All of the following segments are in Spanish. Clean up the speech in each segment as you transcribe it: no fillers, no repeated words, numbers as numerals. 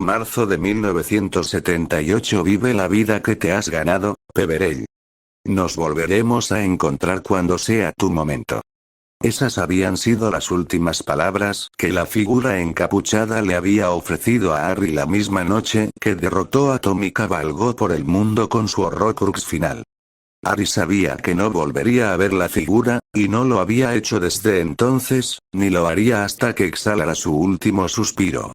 Marzo de 1978. Vive la vida que te has ganado, Peverell. Nos volveremos a encontrar cuando sea tu momento. Esas habían sido las últimas palabras que la figura encapuchada le había ofrecido a Harry la misma noche que derrotó a Tom y cabalgó por el mundo con su Horrocrux final. Harry sabía que no volvería a ver la figura, y no lo había hecho desde entonces, ni lo haría hasta que exhalara su último suspiro.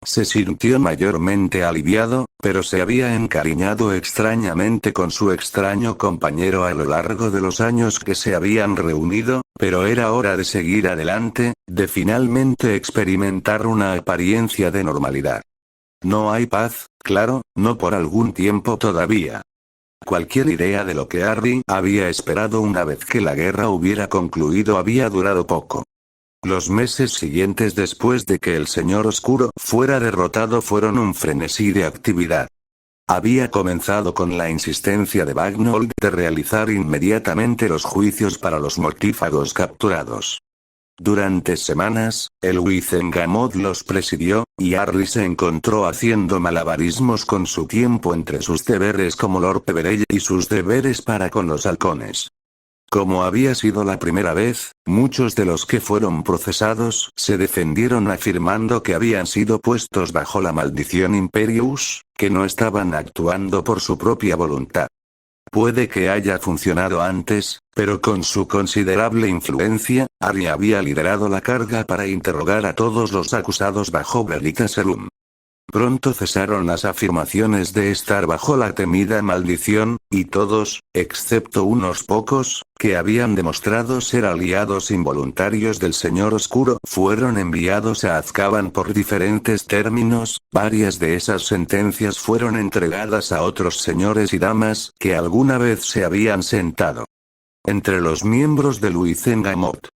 Se sintió mayormente aliviado, pero se había encariñado extrañamente con su extraño compañero a lo largo de los años que se habían reunido, pero era hora de seguir adelante, de finalmente experimentar una apariencia de normalidad. No hay paz, claro, no por algún tiempo todavía. Cualquier idea de lo que Harry había esperado una vez que la guerra hubiera concluido había durado poco. Los meses siguientes después de que el Señor Oscuro fuera derrotado fueron un frenesí de actividad. Había comenzado con la insistencia de Bagnold de realizar inmediatamente los juicios para los mortífagos capturados. Durante semanas, el Wizengamot los presidió, y Harry se encontró haciendo malabarismos con su tiempo entre sus deberes como Lord Peverell y sus deberes para con los halcones. Como había sido la primera vez, muchos de los que fueron procesados se defendieron afirmando que habían sido puestos bajo la maldición Imperius, que no estaban actuando por su propia voluntad. Puede que haya funcionado antes, pero con su considerable influencia, Harry había liderado la carga para interrogar a todos los acusados bajo Veritaserum. Pronto cesaron las afirmaciones de estar bajo la temida maldición, y todos, excepto unos pocos, que habían demostrado ser aliados involuntarios del Señor Oscuro, fueron enviados a Azkaban por diferentes términos. Varias de esas sentencias fueron entregadas a otros señores y damas que alguna vez se habían sentado entre los miembros del Wizengamot.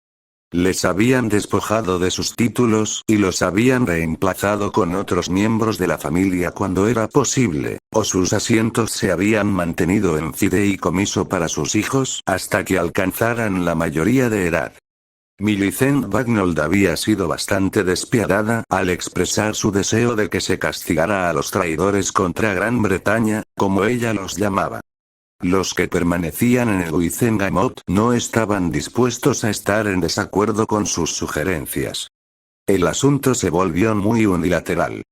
Les habían despojado de sus títulos y los habían reemplazado con otros miembros de la familia cuando era posible, o sus asientos se habían mantenido en fideicomiso para sus hijos hasta que alcanzaran la mayoría de edad. Millicent Bagnold había sido bastante despiadada al expresar su deseo de que se castigara a los traidores contra Gran Bretaña, como ella los llamaba. Los que permanecían en el Wizengamot no estaban dispuestos a estar en desacuerdo con sus sugerencias. El asunto se volvió muy unilateral.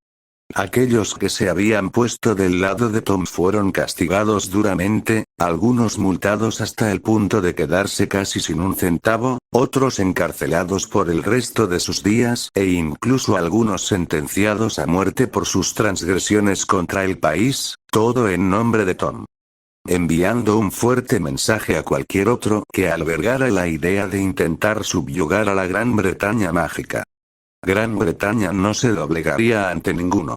Aquellos que se habían puesto del lado de Tom fueron castigados duramente, algunos multados hasta el punto de quedarse casi sin un centavo, otros encarcelados por el resto de sus días e incluso algunos sentenciados a muerte por sus transgresiones contra el país, todo en nombre de Tom. Enviando un fuerte mensaje a cualquier otro que albergara la idea de intentar subyugar a la Gran Bretaña mágica. Gran Bretaña no se doblegaría ante ninguno.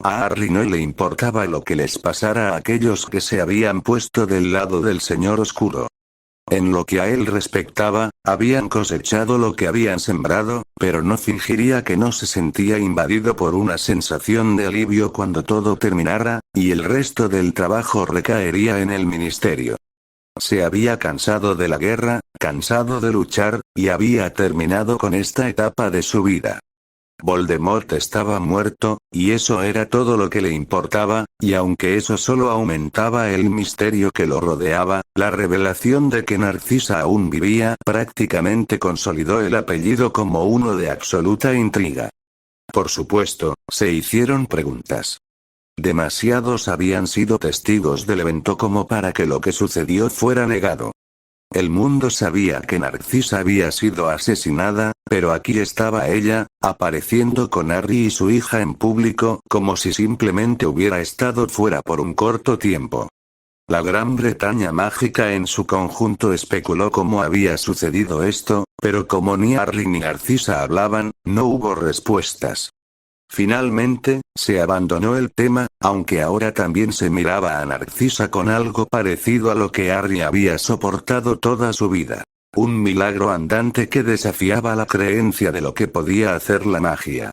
A Harry no le importaba lo que les pasara a aquellos que se habían puesto del lado del Señor Oscuro. En lo que a él respectaba, habían cosechado lo que habían sembrado, pero no fingiría que no se sentía invadido por una sensación de alivio cuando todo terminara, y el resto del trabajo recaería en el ministerio. Se había cansado de la guerra, cansado de luchar, y había terminado con esta etapa de su vida. Voldemort estaba muerto, y eso era todo lo que le importaba, y aunque eso solo aumentaba el misterio que lo rodeaba, la revelación de que Narcisa aún vivía prácticamente consolidó el apellido como uno de absoluta intriga. Por supuesto, se hicieron preguntas. Demasiados habían sido testigos del evento como para que lo que sucedió fuera negado. El mundo sabía que Narcisa había sido asesinada, pero aquí estaba ella, apareciendo con Harry y su hija en público como si simplemente hubiera estado fuera por un corto tiempo. La Gran Bretaña mágica en su conjunto especuló cómo había sucedido esto, pero como ni Harry ni Narcisa hablaban, no hubo respuestas. Finalmente, se abandonó el tema, aunque ahora también se miraba a Narcisa con algo parecido a lo que Harry había soportado toda su vida. Un milagro andante que desafiaba la creencia de lo que podía hacer la magia.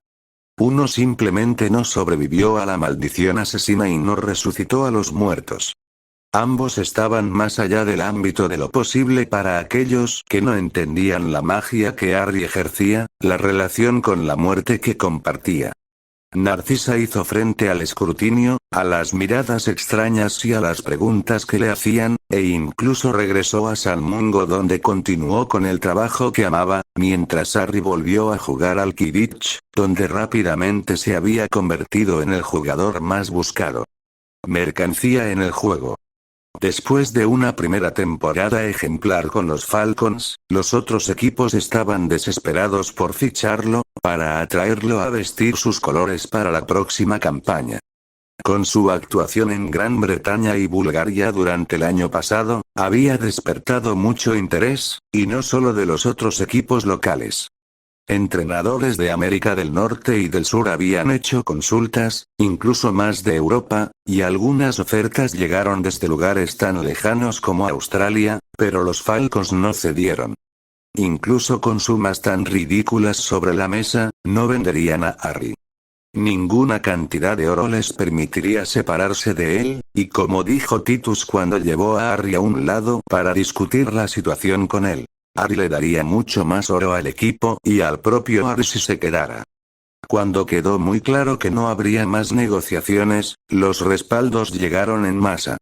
Uno simplemente no sobrevivió a la maldición asesina y no resucitó a los muertos. Ambos estaban más allá del ámbito de lo posible para aquellos que no entendían la magia que Harry ejercía, la relación con la muerte que compartía. Narcisa hizo frente al escrutinio, a las miradas extrañas y a las preguntas que le hacían, e incluso regresó a San Mungo donde continuó con el trabajo que amaba, mientras Harry volvió a jugar al Quidditch, donde rápidamente se había convertido en el jugador más buscado. Mercancía en el juego. Después de una primera temporada ejemplar con los Falcons, los otros equipos estaban desesperados por ficharlo, para atraerlo a vestir sus colores para la próxima campaña. Con su actuación en Gran Bretaña y Bulgaria durante el año pasado, había despertado mucho interés, y no solo de los otros equipos locales. Entrenadores de América del Norte y del Sur habían hecho consultas, incluso más de Europa, y algunas ofertas llegaron desde lugares tan lejanos como Australia, pero los Falcons no cedieron. Incluso con sumas tan ridículas sobre la mesa, no venderían a Harry. Ninguna cantidad de oro les permitiría separarse de él, y como dijo Titus cuando llevó a Harry a un lado para discutir la situación con él, Harry le daría mucho más oro al equipo y al propio Harry si se quedara. Cuando quedó muy claro que no habría más negociaciones, los respaldos llegaron en masa.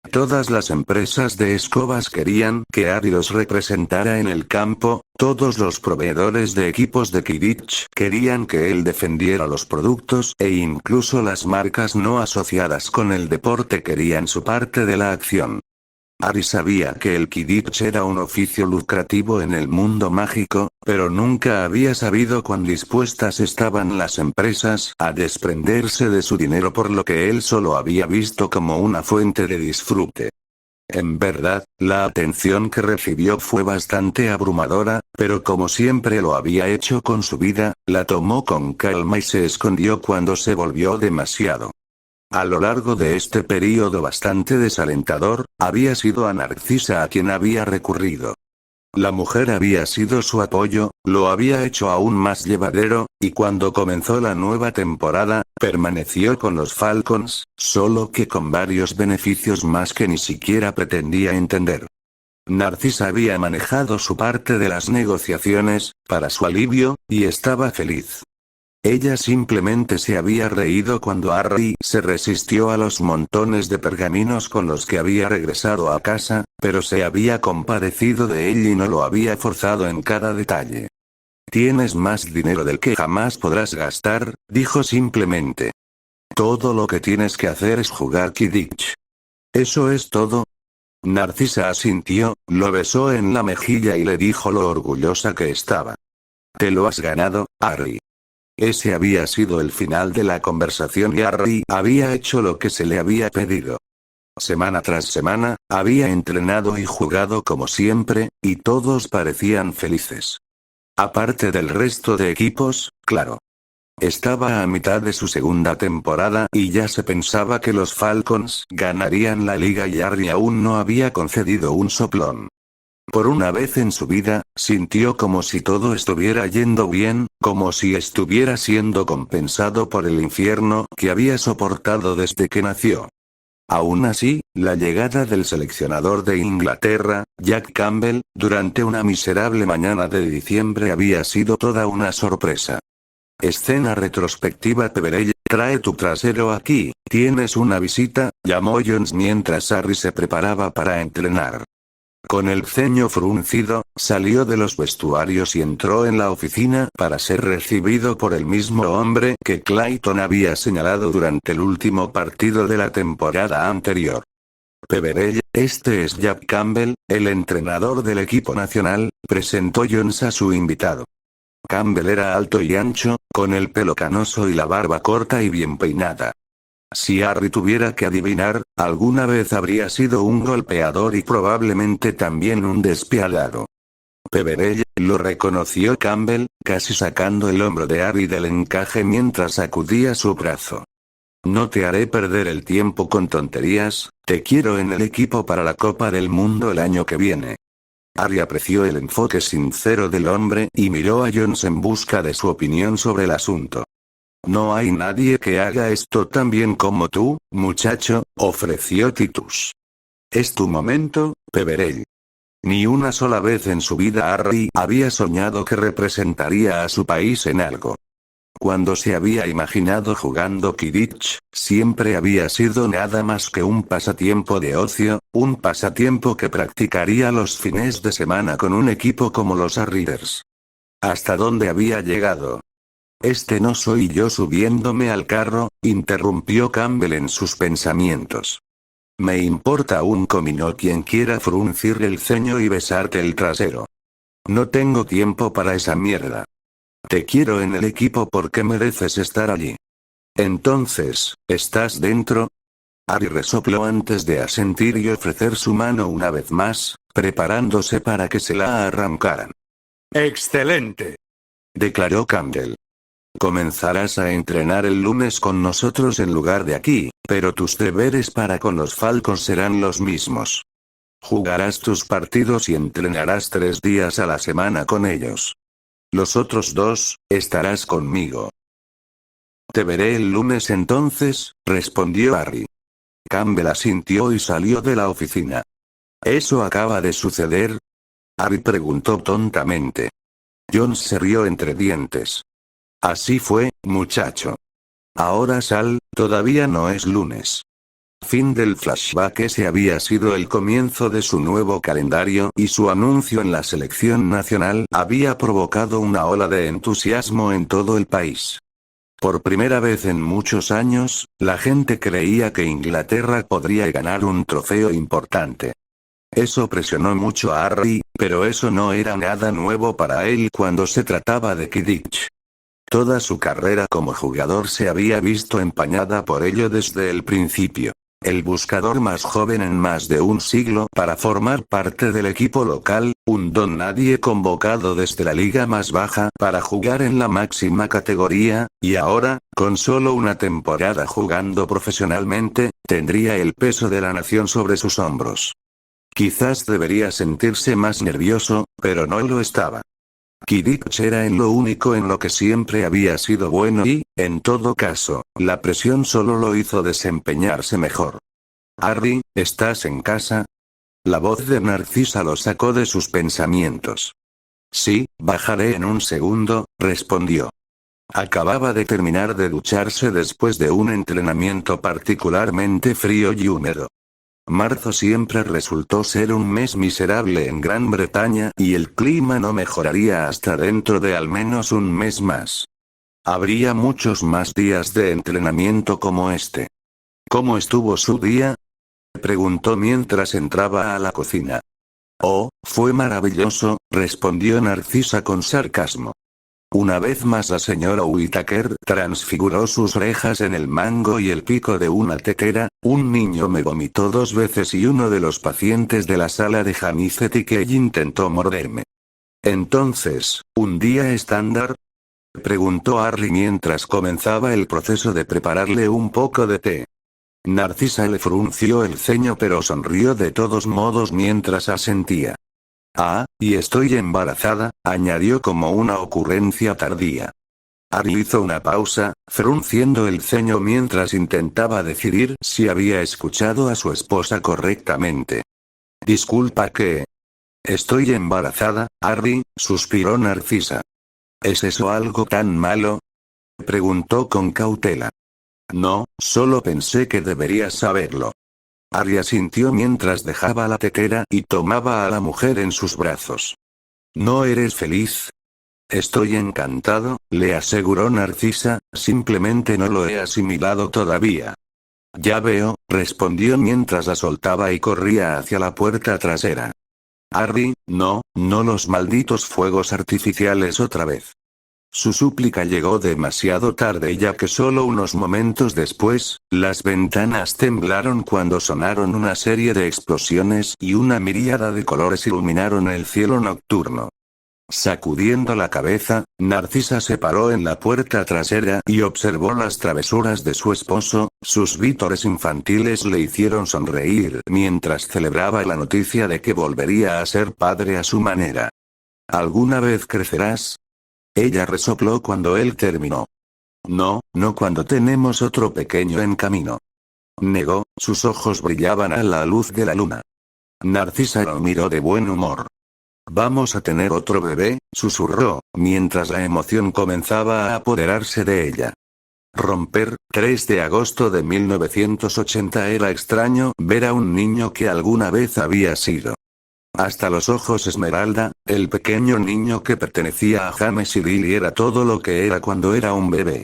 Todas las empresas de escobas querían que Harry los representara en el campo, todos los proveedores de equipos de Quidditch querían que él defendiera los productos e incluso las marcas no asociadas con el deporte querían su parte de la acción. Harry sabía que el Quidditch era un oficio lucrativo en el mundo mágico, pero nunca había sabido cuán dispuestas estaban las empresas a desprenderse de su dinero por lo que él solo había visto como una fuente de disfrute. En verdad, la atención que recibió fue bastante abrumadora, pero como siempre lo había hecho con su vida, la tomó con calma y se escondió cuando se volvió demasiado. A lo largo de este período bastante desalentador, había sido a Narcisa a quien había recurrido. La mujer había sido su apoyo, lo había hecho aún más llevadero, y cuando comenzó la nueva temporada, permaneció con los Falcons, solo que con varios beneficios más que ni siquiera pretendía entender. Narcisa había manejado su parte de las negociaciones, para su alivio, y estaba feliz. Ella simplemente se había reído cuando Harry se resistió a los montones de pergaminos con los que había regresado a casa, pero se había compadecido de él y no lo había forzado en cada detalle. «Tienes más dinero del que jamás podrás gastar», dijo simplemente. «Todo lo que tienes que hacer es jugar Quidditch. ¿Eso es todo?» Narcisa asintió, lo besó en la mejilla y le dijo lo orgullosa que estaba. «Te lo has ganado, Harry». Ese había sido el final de la conversación y Harry había hecho lo que se le había pedido. Semana tras semana, había entrenado y jugado como siempre, y todos parecían felices. Aparte del resto de equipos, claro. Estaba a mitad de su segunda temporada y ya se pensaba que los Falcons ganarían la liga y Harry aún no había concedido un soplón. Por una vez en su vida, sintió como si todo estuviera yendo bien, como si estuviera siendo compensado por el infierno que había soportado desde que nació. Aún así, la llegada del seleccionador de Inglaterra, Jack Campbell, durante una miserable mañana de diciembre había sido toda una sorpresa. Escena retrospectiva. Peverell, trae tu trasero aquí, tienes una visita, llamó Jones mientras Harry se preparaba para entrenar. Con el ceño fruncido, salió de los vestuarios y entró en la oficina para ser recibido por el mismo hombre que Clayton había señalado durante el último partido de la temporada anterior. Peverell, este es Jack Campbell, el entrenador del equipo nacional, presentó Jones a su invitado. Campbell era alto y ancho, con el pelo canoso y la barba corta y bien peinada. Si Harry tuviera que adivinar, alguna vez habría sido un golpeador y probablemente también un despiadado. Peverell, lo reconoció Campbell, casi sacando el hombro de Harry del encaje mientras sacudía su brazo. No te haré perder el tiempo con tonterías, te quiero en el equipo para la Copa del Mundo el año que viene. Harry apreció el enfoque sincero del hombre y miró a Jones en busca de su opinión sobre el asunto. No hay nadie que haga esto tan bien como tú, muchacho, ofreció Titus. Es tu momento, Peverell. Ni una sola vez en su vida Harry había soñado que representaría a su país en algo. Cuando se había imaginado jugando Quidditch, siempre había sido nada más que un pasatiempo de ocio, un pasatiempo que practicaría los fines de semana con un equipo como los Readers. ¿Hasta dónde había llegado? Este no soy yo subiéndome al carro, interrumpió Campbell en sus pensamientos. Me importa un comino quien quiera fruncir el ceño y besarte el trasero. No tengo tiempo para esa mierda. Te quiero en el equipo porque mereces estar allí. Entonces, ¿estás dentro? Harry resopló antes de asentir y ofrecer su mano una vez más, preparándose para que se la arrancaran. ¡Excelente!, declaró Campbell. Comenzarás a entrenar el lunes con nosotros en lugar de aquí, pero tus deberes para con los Falcons serán los mismos. Jugarás tus partidos y entrenarás 3 días a la semana con ellos. Los otros 2, estarás conmigo. Te veré el lunes entonces, respondió Harry. Campbell asintió y salió de la oficina. ¿Eso acaba de suceder? Harry preguntó tontamente. John se rió entre dientes. Así fue, muchacho. Ahora sal, todavía no es lunes. Fin del flashback. Ese había sido el comienzo de su nuevo calendario y su anuncio en la selección nacional había provocado una ola de entusiasmo en todo el país. Por primera vez en muchos años, la gente creía que Inglaterra podría ganar un trofeo importante. Eso presionó mucho a Harry, pero eso no era nada nuevo para él cuando se trataba de Quidditch. Toda su carrera como jugador se había visto empañada por ello desde el principio. El buscador más joven en más de un siglo para formar parte del equipo local, un don nadie convocado desde la liga más baja para jugar en la máxima categoría, y ahora, con solo una temporada jugando profesionalmente, tendría el peso de la nación sobre sus hombros. Quizás debería sentirse más nervioso, pero no lo estaba. Quidditch era en lo único en lo que siempre había sido bueno y, en todo caso, la presión solo lo hizo desempeñarse mejor. Harry, ¿estás en casa? La voz de Narcisa lo sacó de sus pensamientos. Sí, bajaré en un segundo, respondió. Acababa de terminar de ducharse después de un entrenamiento particularmente frío y húmedo. Marzo siempre resultó ser un mes miserable en Gran Bretaña y el clima no mejoraría hasta dentro de al menos un mes más. Habría muchos más días de entrenamiento como este. ¿Cómo estuvo su día?, preguntó mientras entraba a la cocina. Oh, fue maravilloso, respondió Narcisa con sarcasmo. Una vez más la señora Whittaker transfiguró sus orejas en el mango y el pico de una tetera. Un niño me vomitó 2 veces y uno de los pacientes de la sala de Hanizet intentó morderme. Entonces, ¿un día estándar?, preguntó Harry mientras comenzaba el proceso de prepararle un poco de té. Narcisa le frunció el ceño pero sonrió de todos modos mientras asentía. Ah, y estoy embarazada, añadió como una ocurrencia tardía. Harry hizo una pausa, frunciendo el ceño mientras intentaba decidir si había escuchado a su esposa correctamente. Disculpa, ¿qué? Estoy embarazada, Harry, suspiró Narcisa. ¿Es eso algo tan malo?, preguntó con cautela. No, solo pensé que deberías saberlo. Harry asintió mientras dejaba la tetera y tomaba a la mujer en sus brazos. ¿No eres feliz? Estoy encantado, le aseguró Narcisa, simplemente no lo he asimilado todavía. Ya veo, respondió mientras la soltaba y corría hacia la puerta trasera. Harry, no los malditos fuegos artificiales otra vez. Su súplica llegó demasiado tarde ya que solo unos momentos después, las ventanas temblaron cuando sonaron una serie de explosiones y una miríada de colores iluminaron el cielo nocturno. Sacudiendo la cabeza, Narcisa se paró en la puerta trasera y observó las travesuras de su esposo. Sus vítores infantiles le hicieron sonreír mientras celebraba la noticia de que volvería a ser padre a su manera. ¿Alguna vez crecerás?, ella resopló cuando él terminó. No cuando tenemos otro pequeño en camino. Negó, sus ojos brillaban a la luz de la luna. Narcisa lo miró de buen humor. Vamos a tener otro bebé, susurró, mientras la emoción comenzaba a apoderarse de ella. Romper, 3 de agosto de 1980. Era extraño ver a un niño que alguna vez había sido. Hasta los ojos Esmeralda, el pequeño niño que pertenecía a James y Lily era todo lo que era cuando era un bebé.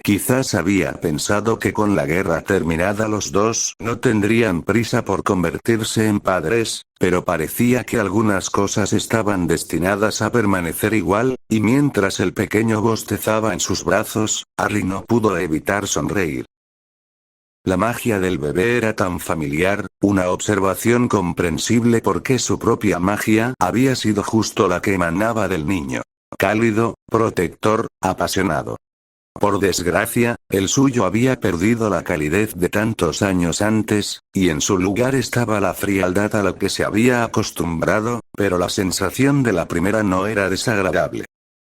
Quizás había pensado que con la guerra terminada los dos no tendrían prisa por convertirse en padres, pero parecía que algunas cosas estaban destinadas a permanecer igual, y mientras el pequeño bostezaba en sus brazos, Harry no pudo evitar sonreír. La magia del bebé era tan familiar, una observación comprensible porque su propia magia había sido justo la que emanaba del niño. Cálido, protector, apasionado. Por desgracia, el suyo había perdido la calidez de tantos años antes, y en su lugar estaba la frialdad a la que se había acostumbrado, pero la sensación de la primera no era desagradable.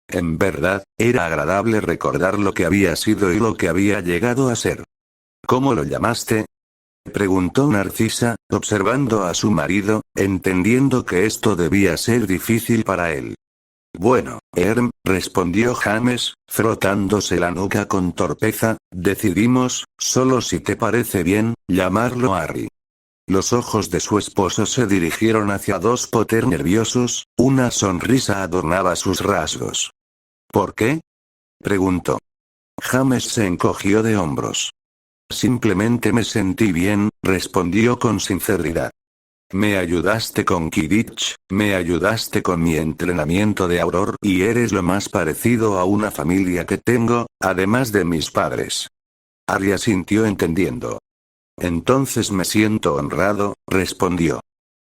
En verdad, era agradable recordar lo que había sido y lo que había llegado a ser. ¿Cómo lo llamaste?, preguntó Narcisa, observando a su marido, entendiendo que esto debía ser difícil para él. Bueno, respondió James, frotándose la nuca con torpeza, decidimos, solo si te parece bien, llamarlo Harry. Los ojos de su esposo se dirigieron hacia dos Potter nerviosos, una sonrisa adornaba sus rasgos. ¿Por qué?, preguntó. James se encogió de hombros. Simplemente me sentí bien, respondió con sinceridad. Me ayudaste con Quidditch, me ayudaste con mi entrenamiento de Auror y eres lo más parecido a una familia que tengo, además de mis padres. Harry asintió entendiendo. Entonces me siento honrado, respondió.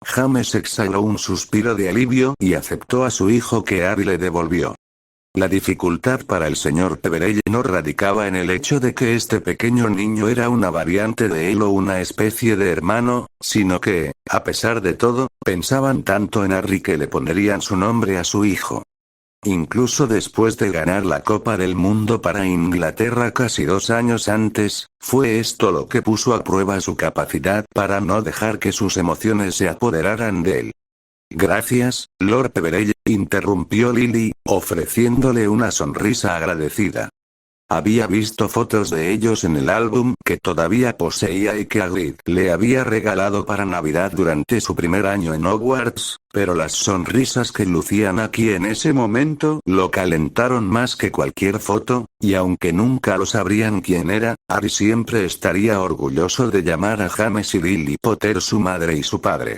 James exhaló un suspiro de alivio y aceptó a su hijo que Harry le devolvió. La dificultad para el señor Peverell no radicaba en el hecho de que este pequeño niño era una variante de él o una especie de hermano, sino que, a pesar de todo, pensaban tanto en Harry que le pondrían su nombre a su hijo. Incluso después de ganar la Copa del Mundo para Inglaterra casi 2 años antes, fue esto lo que puso a prueba su capacidad para no dejar que sus emociones se apoderaran de él. Gracias, Lord Peverell, interrumpió Lily, ofreciéndole una sonrisa agradecida. Había visto fotos de ellos en el álbum que todavía poseía y que Hagrid le había regalado para Navidad durante su primer año en Hogwarts, pero las sonrisas que lucían aquí en ese momento lo calentaron más que cualquier foto, y aunque nunca lo sabrían quién era, Harry siempre estaría orgulloso de llamar a James y Lily Potter su madre y su padre.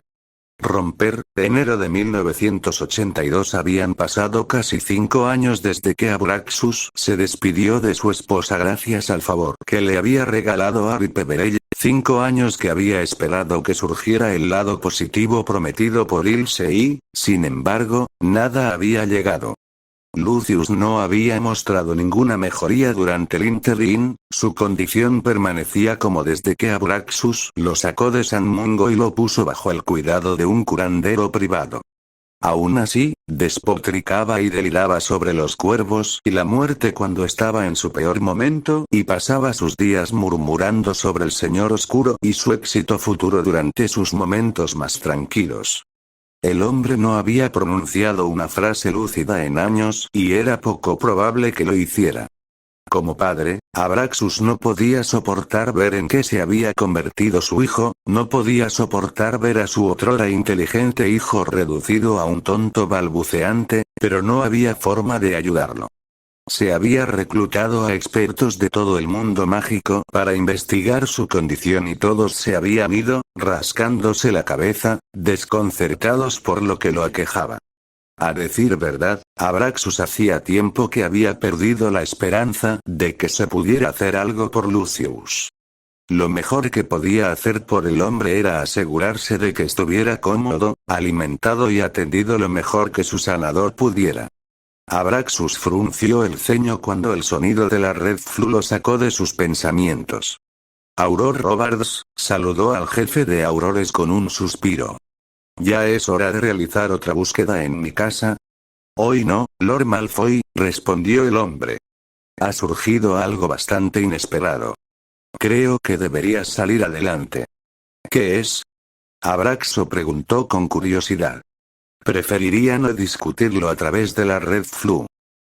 Romper, enero de 1982. Habían pasado casi 5 años desde que Abraxus se despidió de su esposa gracias al favor que le había regalado Harry Peverell, 5 años que había esperado que surgiera el lado positivo prometido por Ilse y, sin embargo, nada había llegado. Lucius no había mostrado ninguna mejoría durante el interín, su condición permanecía como desde que Abraxus lo sacó de San Mungo y lo puso bajo el cuidado de un curandero privado. Aún así, despotricaba y deliraba sobre los cuervos y la muerte cuando estaba en su peor momento y pasaba sus días murmurando sobre el Señor Oscuro y su éxito futuro durante sus momentos más tranquilos. El hombre no había pronunciado una frase lúcida en años y era poco probable que lo hiciera. Como padre, Abraxus no podía soportar ver en qué se había convertido su hijo, no podía soportar ver a su otrora inteligente hijo reducido a un tonto balbuceante, pero no había forma de ayudarlo. Se había reclutado a expertos de todo el mundo mágico para investigar su condición y todos se habían ido, rascándose la cabeza, desconcertados por lo que lo aquejaba. A decir verdad, Abraxus hacía tiempo que había perdido la esperanza de que se pudiera hacer algo por Lucius. Lo mejor que podía hacer por el hombre era asegurarse de que estuviera cómodo, alimentado y atendido lo mejor que su sanador pudiera. Abraxus frunció el ceño cuando el sonido de la red Flu lo sacó de sus pensamientos. Auror Robards, saludó al jefe de Aurores con un suspiro. ¿Ya es hora de realizar otra búsqueda en mi casa? Hoy no, Lord Malfoy, respondió el hombre. Ha surgido algo bastante inesperado. Creo que deberías salir adelante. ¿Qué es? Abraxo preguntó con curiosidad. Preferiría no discutirlo a través de la red Flu.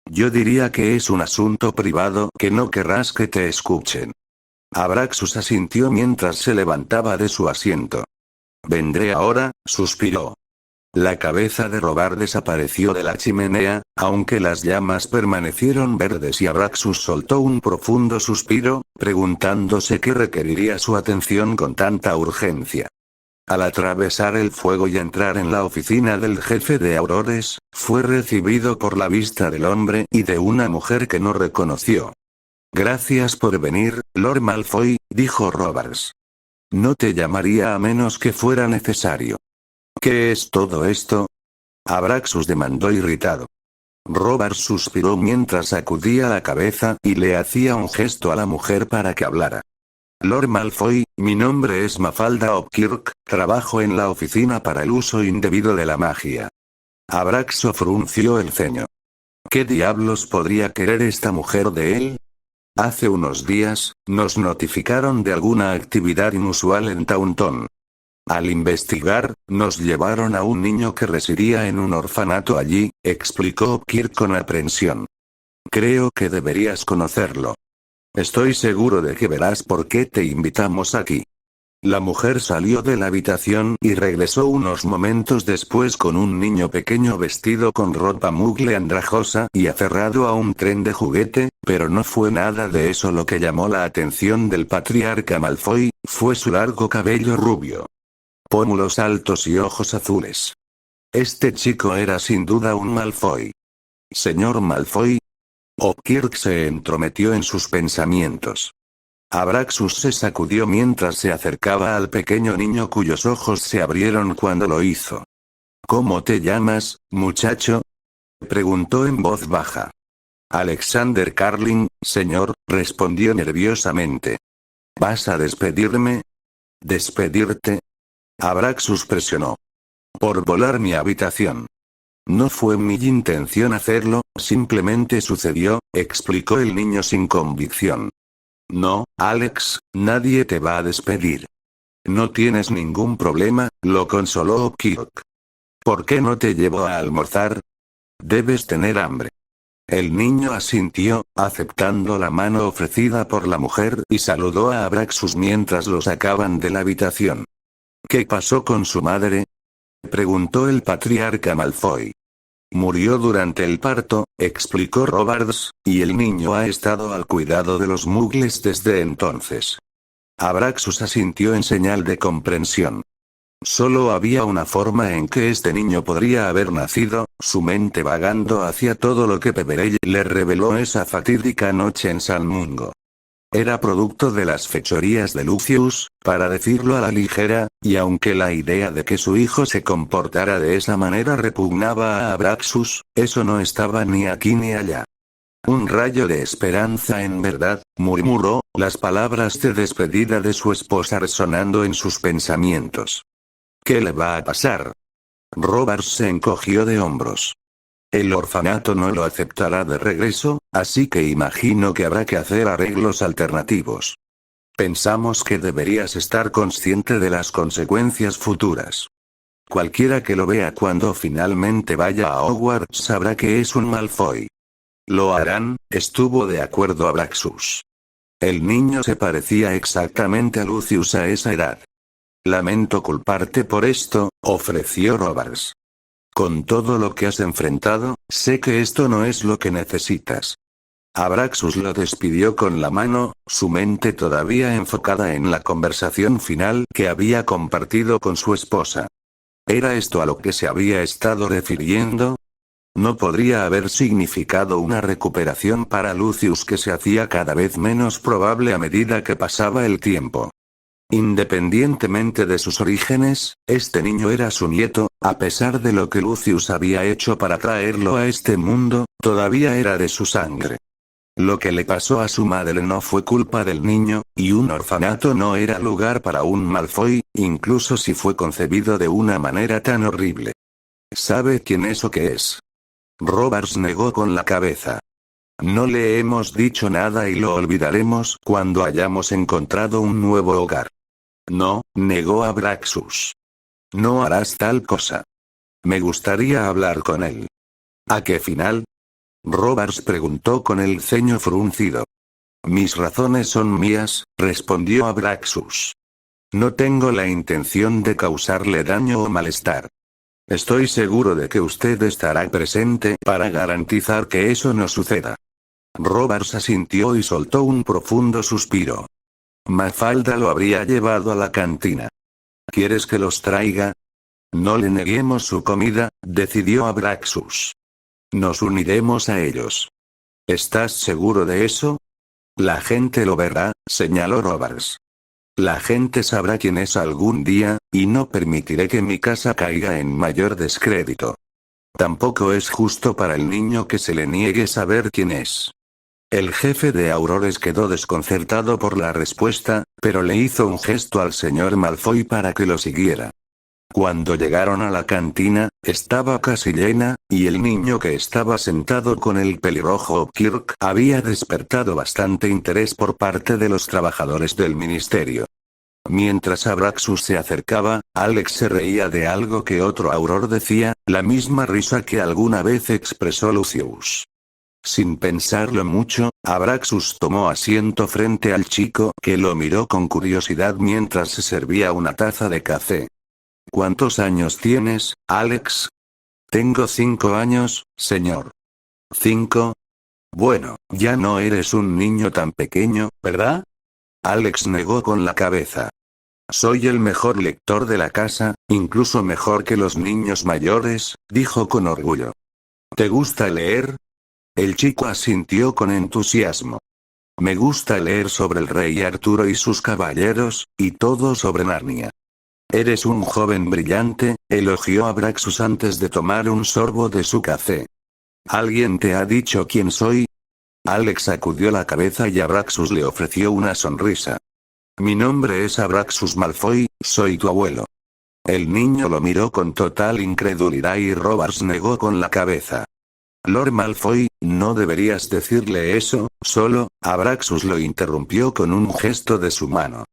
Yo diría que es un asunto privado que no querrás que te escuchen. Abraxus asintió mientras se levantaba de su asiento. Vendré ahora, suspiró. La cabeza de Robar desapareció de la chimenea, aunque las llamas permanecieron verdes y Abraxus soltó un profundo suspiro, preguntándose qué requeriría su atención con tanta urgencia. Al atravesar el fuego y entrar en la oficina del jefe de Aurores, fue recibido por la vista del hombre y de una mujer que no reconoció. Gracias por venir, Lord Malfoy, dijo Robards. No te llamaría a menos que fuera necesario. ¿Qué es todo esto? Abraxus demandó irritado. Robards suspiró mientras sacudía la cabeza y le hacía un gesto a la mujer para que hablara. Lord Malfoy, mi nombre es Mafalda Hopkirk, trabajo en la oficina para el uso indebido de la magia. Abraxo frunció el ceño. ¿Qué diablos podría querer esta mujer de él? Hace unos días, nos notificaron de alguna actividad inusual en Taunton. Al investigar, nos llevaron a un niño que residía en un orfanato allí, explicó Hopkirk con aprensión. Creo que deberías conocerlo. Estoy seguro de que verás por qué te invitamos aquí. La mujer salió de la habitación y regresó unos momentos después con un niño pequeño vestido con ropa mugle andrajosa y aferrado a un tren de juguete, pero no fue nada de eso lo que llamó la atención del patriarca Malfoy, fue su largo cabello rubio. Pómulos altos y ojos azules. Este chico era sin duda un Malfoy. Señor Malfoy. Hopkirk se entrometió en sus pensamientos. Abraxus se sacudió mientras se acercaba al pequeño niño cuyos ojos se abrieron cuando lo hizo. ¿Cómo te llamas, muchacho? Preguntó en voz baja. Alexander Carling, señor, respondió nerviosamente. ¿Vas a despedirme? ¿Despedirte? Abraxus presionó. Por volar mi habitación. No fue mi intención hacerlo, simplemente sucedió, explicó el niño sin convicción. No, Alex, nadie te va a despedir. No tienes ningún problema, lo consoló Hopkirk. ¿Por qué no te llevo a almorzar? Debes tener hambre. El niño asintió, aceptando la mano ofrecida por la mujer y saludó a Abraxus mientras lo sacaban de la habitación. ¿Qué pasó con su madre? Preguntó el patriarca Malfoy. Murió durante el parto, explicó Robards, y el niño ha estado al cuidado de los mugles desde entonces. Abraxus asintió en señal de comprensión. Solo había una forma en que este niño podría haber nacido, su mente vagando hacia todo lo que Peverell le reveló esa fatídica noche en San Mungo. Era producto de las fechorías de Lucius, para decirlo a la ligera, y aunque la idea de que su hijo se comportara de esa manera repugnaba a Abraxus, eso no estaba ni aquí ni allá. Un rayo de esperanza en verdad, murmuró, las palabras de despedida de su esposa resonando en sus pensamientos. ¿Qué le va a pasar? Robards se encogió de hombros. El orfanato no lo aceptará de regreso, así que imagino que habrá que hacer arreglos alternativos. Pensamos que deberías estar consciente de las consecuencias futuras. Cualquiera que lo vea cuando finalmente vaya a Hogwarts sabrá que es un Malfoy. Lo harán, estuvo de acuerdo Abraxus. El niño se parecía exactamente a Lucius a esa edad. Lamento culparte por esto, ofreció Robards. Con todo lo que has enfrentado, sé que esto no es lo que necesitas. Abraxus lo despidió con la mano, su mente todavía enfocada en la conversación final que había compartido con su esposa. ¿Era esto a lo que se había estado refiriendo? ¿No podría haber significado una recuperación para Lucius que se hacía cada vez menos probable a medida que pasaba el tiempo? Independientemente de sus orígenes, este niño era su nieto, a pesar de lo que Lucius había hecho para traerlo a este mundo, todavía era de su sangre. Lo que le pasó a su madre no fue culpa del niño, y un orfanato no era lugar para un Malfoy, incluso si fue concebido de una manera tan horrible. ¿Sabe quién es o qué es? Robards negó con la cabeza. No le hemos dicho nada y lo olvidaremos cuando hayamos encontrado un nuevo hogar. No, negó Abraxus. No harás tal cosa. Me gustaría hablar con él. ¿A qué final? Roberts preguntó con el ceño fruncido. Mis razones son mías, respondió Abraxus. No tengo la intención de causarle daño o malestar. Estoy seguro de que usted estará presente para garantizar que eso no suceda. Roberts asintió y soltó un profundo suspiro. Mafalda lo habría llevado a la cantina. ¿Quieres que los traiga? No le neguemos su comida, decidió Abraxus. Nos uniremos a ellos. ¿Estás seguro de eso? La gente lo verá, señaló Roberts. La gente sabrá quién es algún día, y no permitiré que mi casa caiga en mayor descrédito. Tampoco es justo para el niño que se le niegue saber quién es. El jefe de Aurores quedó desconcertado por la respuesta, pero le hizo un gesto al señor Malfoy para que lo siguiera. Cuando llegaron a la cantina, estaba casi llena, y el niño que estaba sentado con el pelirrojo Kirk había despertado bastante interés por parte de los trabajadores del ministerio. Mientras Abraxus se acercaba, Alex se reía de algo que otro Auror decía, la misma risa que alguna vez expresó Lucius. Sin pensarlo mucho, Abraxus tomó asiento frente al chico que lo miró con curiosidad mientras se servía una taza de café. ¿Cuántos años tienes, Alex? Tengo 5 años, señor. ¿5? Bueno, ya no eres un niño tan pequeño, ¿verdad? Alex negó con la cabeza. Soy el mejor lector de la casa, incluso mejor que los niños mayores, dijo con orgullo. ¿Te gusta leer? El chico asintió con entusiasmo. Me gusta leer sobre el rey Arturo y sus caballeros, y todo sobre Narnia. Eres un joven brillante, elogió Abraxus antes de tomar un sorbo de su café. ¿Alguien te ha dicho quién soy? Alex sacudió la cabeza y Abraxus le ofreció una sonrisa. Mi nombre es Abraxus Malfoy, soy tu abuelo. El niño lo miró con total incredulidad y Roberts negó con la cabeza. Lord Malfoy, no deberías decirle eso, solo, Abraxus lo interrumpió con un gesto de su mano.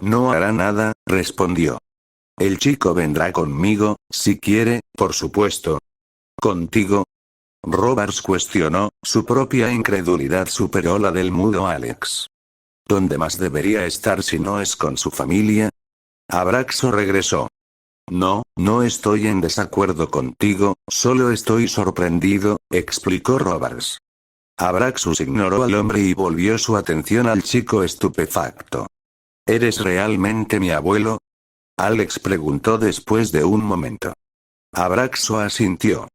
No hará nada, respondió. El chico vendrá conmigo, si quiere, por supuesto. ¿Contigo? Roberts cuestionó, su propia incredulidad superó la del mudo Alex. ¿Dónde más debería estar si no es con su familia? Abraxo regresó. No, no estoy en desacuerdo contigo, solo estoy sorprendido, explicó Roberts. Abraxus ignoró al hombre y volvió su atención al chico estupefacto. ¿Eres realmente mi abuelo? Alex preguntó después de un momento. Abraxo asintió.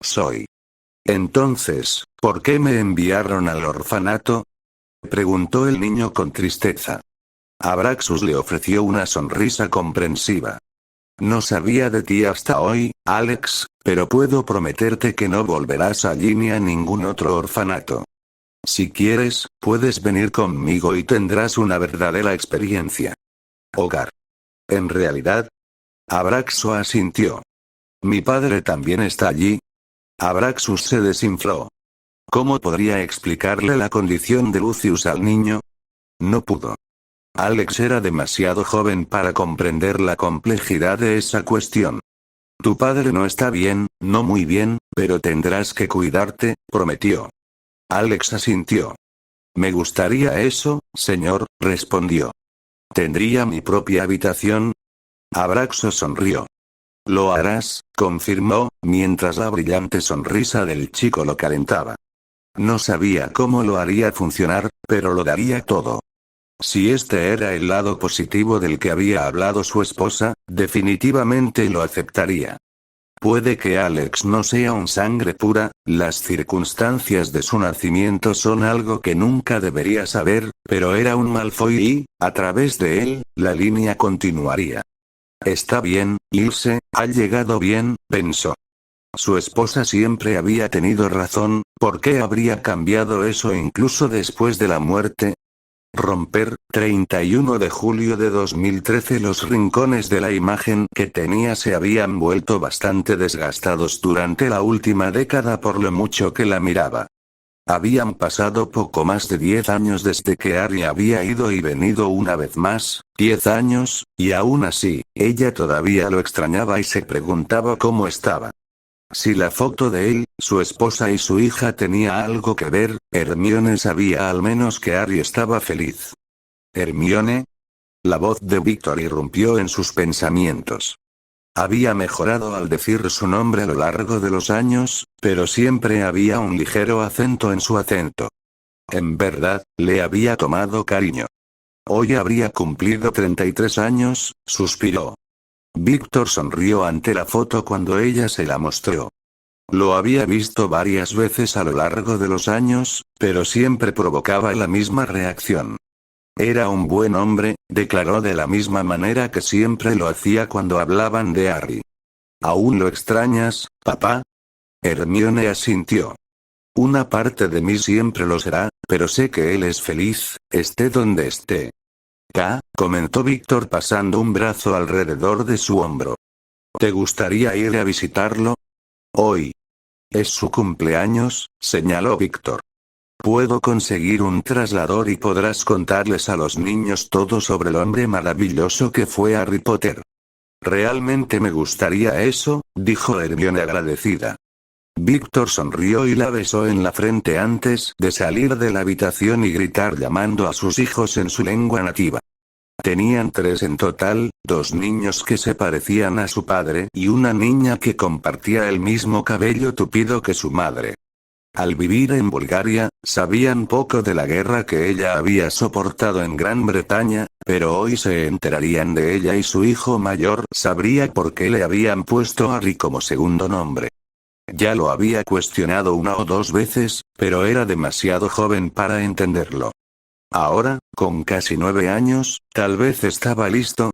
Soy. Entonces, ¿por qué me enviaron al orfanato? Preguntó el niño con tristeza. Abraxus le ofreció una sonrisa comprensiva. No sabía de ti hasta hoy, Alex, pero puedo prometerte que no volverás allí ni a ningún otro orfanato. Si quieres, puedes venir conmigo y tendrás una verdadera experiencia. Hogar. En realidad, Abraxo asintió. Mi padre también está allí. Abraxus se desinfló. ¿Cómo podría explicarle la condición de Lucius al niño? No pudo. Alex era demasiado joven para comprender la complejidad de esa cuestión. Tu padre no está bien, no muy bien, pero tendrás que cuidarte, prometió. Alex asintió. Me gustaría eso, señor, respondió. ¿Tendría mi propia habitación? Abraxo sonrió. Lo harás, confirmó, mientras la brillante sonrisa del chico lo calentaba. No sabía cómo lo haría funcionar, pero lo daría todo. Si este era el lado positivo del que había hablado su esposa, definitivamente lo aceptaría. Puede que Alex no sea un sangre pura, las circunstancias de su nacimiento son algo que nunca debería saber, pero era un Malfoy y, a través de él, la línea continuaría. Está bien, Ilse, ha llegado bien, pensó. Su esposa siempre había tenido razón, ¿por qué habría cambiado eso incluso después de la muerte? Romper, 31 de julio de 2013. Los rincones de la imagen que tenía se habían vuelto bastante desgastados durante la última década por lo mucho que la miraba. Habían pasado poco más de 10 años desde que Harry había ido y venido una vez más, 10 años, y aún así, ella todavía lo extrañaba y se preguntaba cómo estaba. Si la foto de él, su esposa y su hija tenía algo que ver, Hermione sabía al menos que Harry estaba feliz. ¿Hermione? La voz de Víctor irrumpió en sus pensamientos. Había mejorado al decir su nombre a lo largo de los años, pero siempre había un ligero acento en su acento. En verdad, le había tomado cariño. Hoy habría cumplido 33 años, suspiró. Víctor sonrió ante la foto cuando ella se la mostró. Lo había visto varias veces a lo largo de los años, pero siempre provocaba la misma reacción. Era un buen hombre, declaró de la misma manera que siempre lo hacía cuando hablaban de Harry. ¿Aún lo extrañas, papá? Hermione asintió. Una parte de mí siempre lo será, pero sé que él es feliz, esté donde esté. Comentó Víctor pasando un brazo alrededor de su hombro. ¿Te gustaría ir a visitarlo? Hoy. Es su cumpleaños, señaló Víctor. Puedo conseguir un traslador y podrás contarles a los niños todo sobre el hombre maravilloso que fue Harry Potter. Realmente me gustaría eso, dijo Hermione agradecida. Víctor sonrió y la besó en la frente antes de salir de la habitación y gritar llamando a sus hijos en su lengua nativa. Tenían 3 en total, 2 niños que se parecían a su padre y una niña que compartía el mismo cabello tupido que su madre. Al vivir en Bulgaria, sabían poco de la guerra que ella había soportado en Gran Bretaña, pero hoy se enterarían de ella y su hijo mayor sabría por qué le habían puesto Harry como segundo nombre. Ya lo había cuestionado 1 o 2 veces, pero era demasiado joven para entenderlo. Ahora, con casi 9 años, tal vez estaba listo.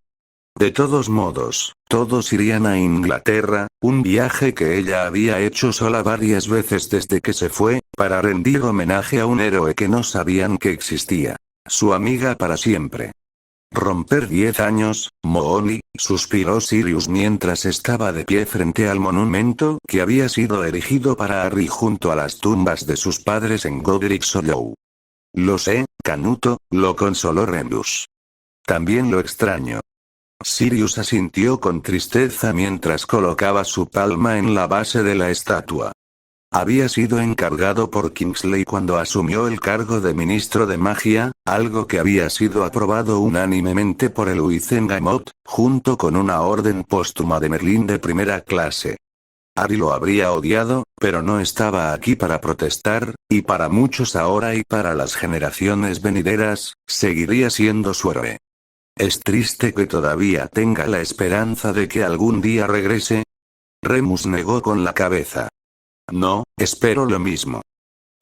De todos modos, todos irían a Inglaterra, un viaje que ella había hecho sola varias veces desde que se fue, para rendir homenaje a un héroe que no sabían que existía. Su amiga para siempre. Romper 10 años, Moony, suspiró Sirius mientras estaba de pie frente al monumento que había sido erigido para Harry junto a las tumbas de sus padres en Godric Hollow. Lo sé, Canuto, lo consoló Remus. También lo extraño. Sirius asintió con tristeza mientras colocaba su palma en la base de la estatua. Había sido encargado por Kingsley cuando asumió el cargo de ministro de magia, algo que había sido aprobado unánimemente por el Wizengamot, junto con una orden póstuma de Merlín de primera clase. Harry lo habría odiado, pero no estaba aquí para protestar, y para muchos ahora y para las generaciones venideras, seguiría siendo su héroe. ¿Es triste que todavía tenga la esperanza de que algún día regrese? Remus negó con la cabeza. No, espero lo mismo.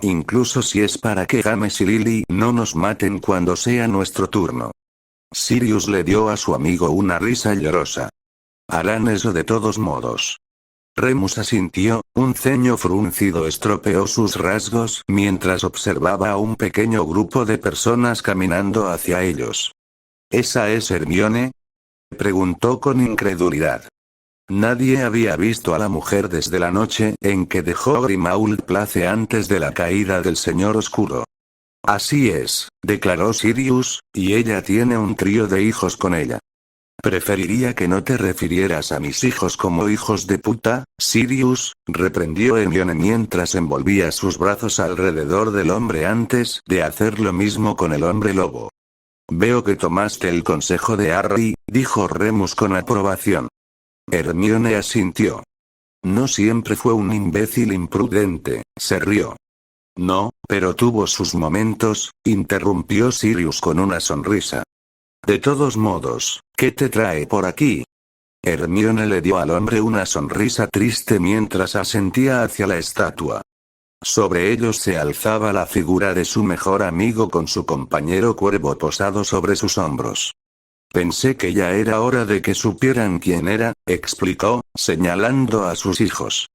Incluso si es para que James y Lily no nos maten cuando sea nuestro turno. Sirius le dio a su amigo una risa llorosa. Harán eso de todos modos. Remus asintió, un ceño fruncido estropeó sus rasgos mientras observaba a un pequeño grupo de personas caminando hacia ellos. ¿Esa es Hermione? Preguntó con incredulidad. Nadie había visto a la mujer desde la noche en que dejó Grimmauld Place antes de la caída del Señor Oscuro. Así es, declaró Sirius, y ella tiene un trío de hijos con ella. Preferiría que no te refirieras a mis hijos como hijos de puta, Sirius, reprendió Hermione mientras envolvía sus brazos alrededor del hombre antes de hacer lo mismo con el hombre lobo. Veo que tomaste el consejo de Harry, dijo Remus con aprobación. Hermione asintió. No siempre fue un imbécil imprudente, se rió. No, pero tuvo sus momentos, interrumpió Sirius con una sonrisa. De todos modos, ¿qué te trae por aquí? Hermione le dio al hombre una sonrisa triste mientras asentía hacia la estatua. Sobre ellos se alzaba la figura de su mejor amigo con su compañero cuervo posado sobre sus hombros. Pensé que ya era hora de que supieran quién era, explicó, señalando a sus hijos.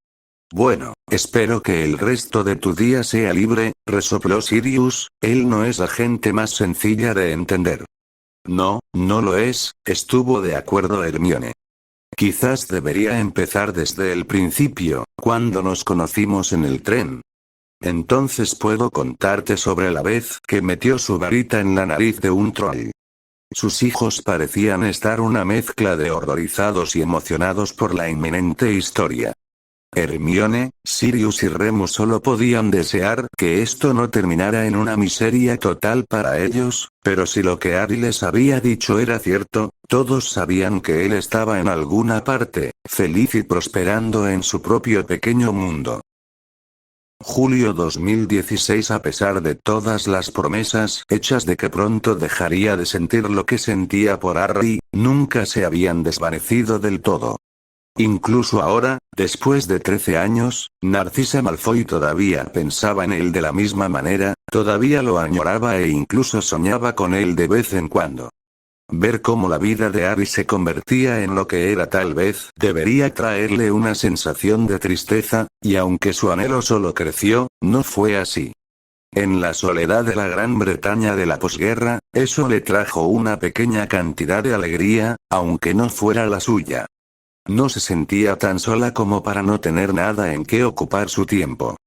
Bueno, espero que el resto de tu día sea libre, resopló Sirius, él no es la gente más sencilla de entender. No, no lo es, estuvo de acuerdo Hermione. Quizás debería empezar desde el principio, cuando nos conocimos en el tren. Entonces puedo contarte sobre la vez que metió su varita en la nariz de un troll. Sus hijos parecían estar una mezcla de horrorizados y emocionados por la inminente historia. Hermione, Sirius y Remus solo podían desear que esto no terminara en una miseria total para ellos, pero si lo que Harry les había dicho era cierto, todos sabían que él estaba en alguna parte, feliz y prosperando en su propio pequeño mundo. Julio 2016. A pesar de todas las promesas hechas de que pronto dejaría de sentir lo que sentía por Harry, nunca se habían desvanecido del todo. Incluso ahora, después de 13 años, Narcisa Malfoy todavía pensaba en él de la misma manera, todavía lo añoraba e incluso soñaba con él de vez en cuando. Ver cómo la vida de Harry se convertía en lo que era tal vez debería traerle una sensación de tristeza, y aunque su anhelo solo creció, no fue así. En la soledad de la Gran Bretaña de la posguerra, eso le trajo una pequeña cantidad de alegría, aunque no fuera la suya. No se sentía tan sola como para no tener nada en qué ocupar su tiempo.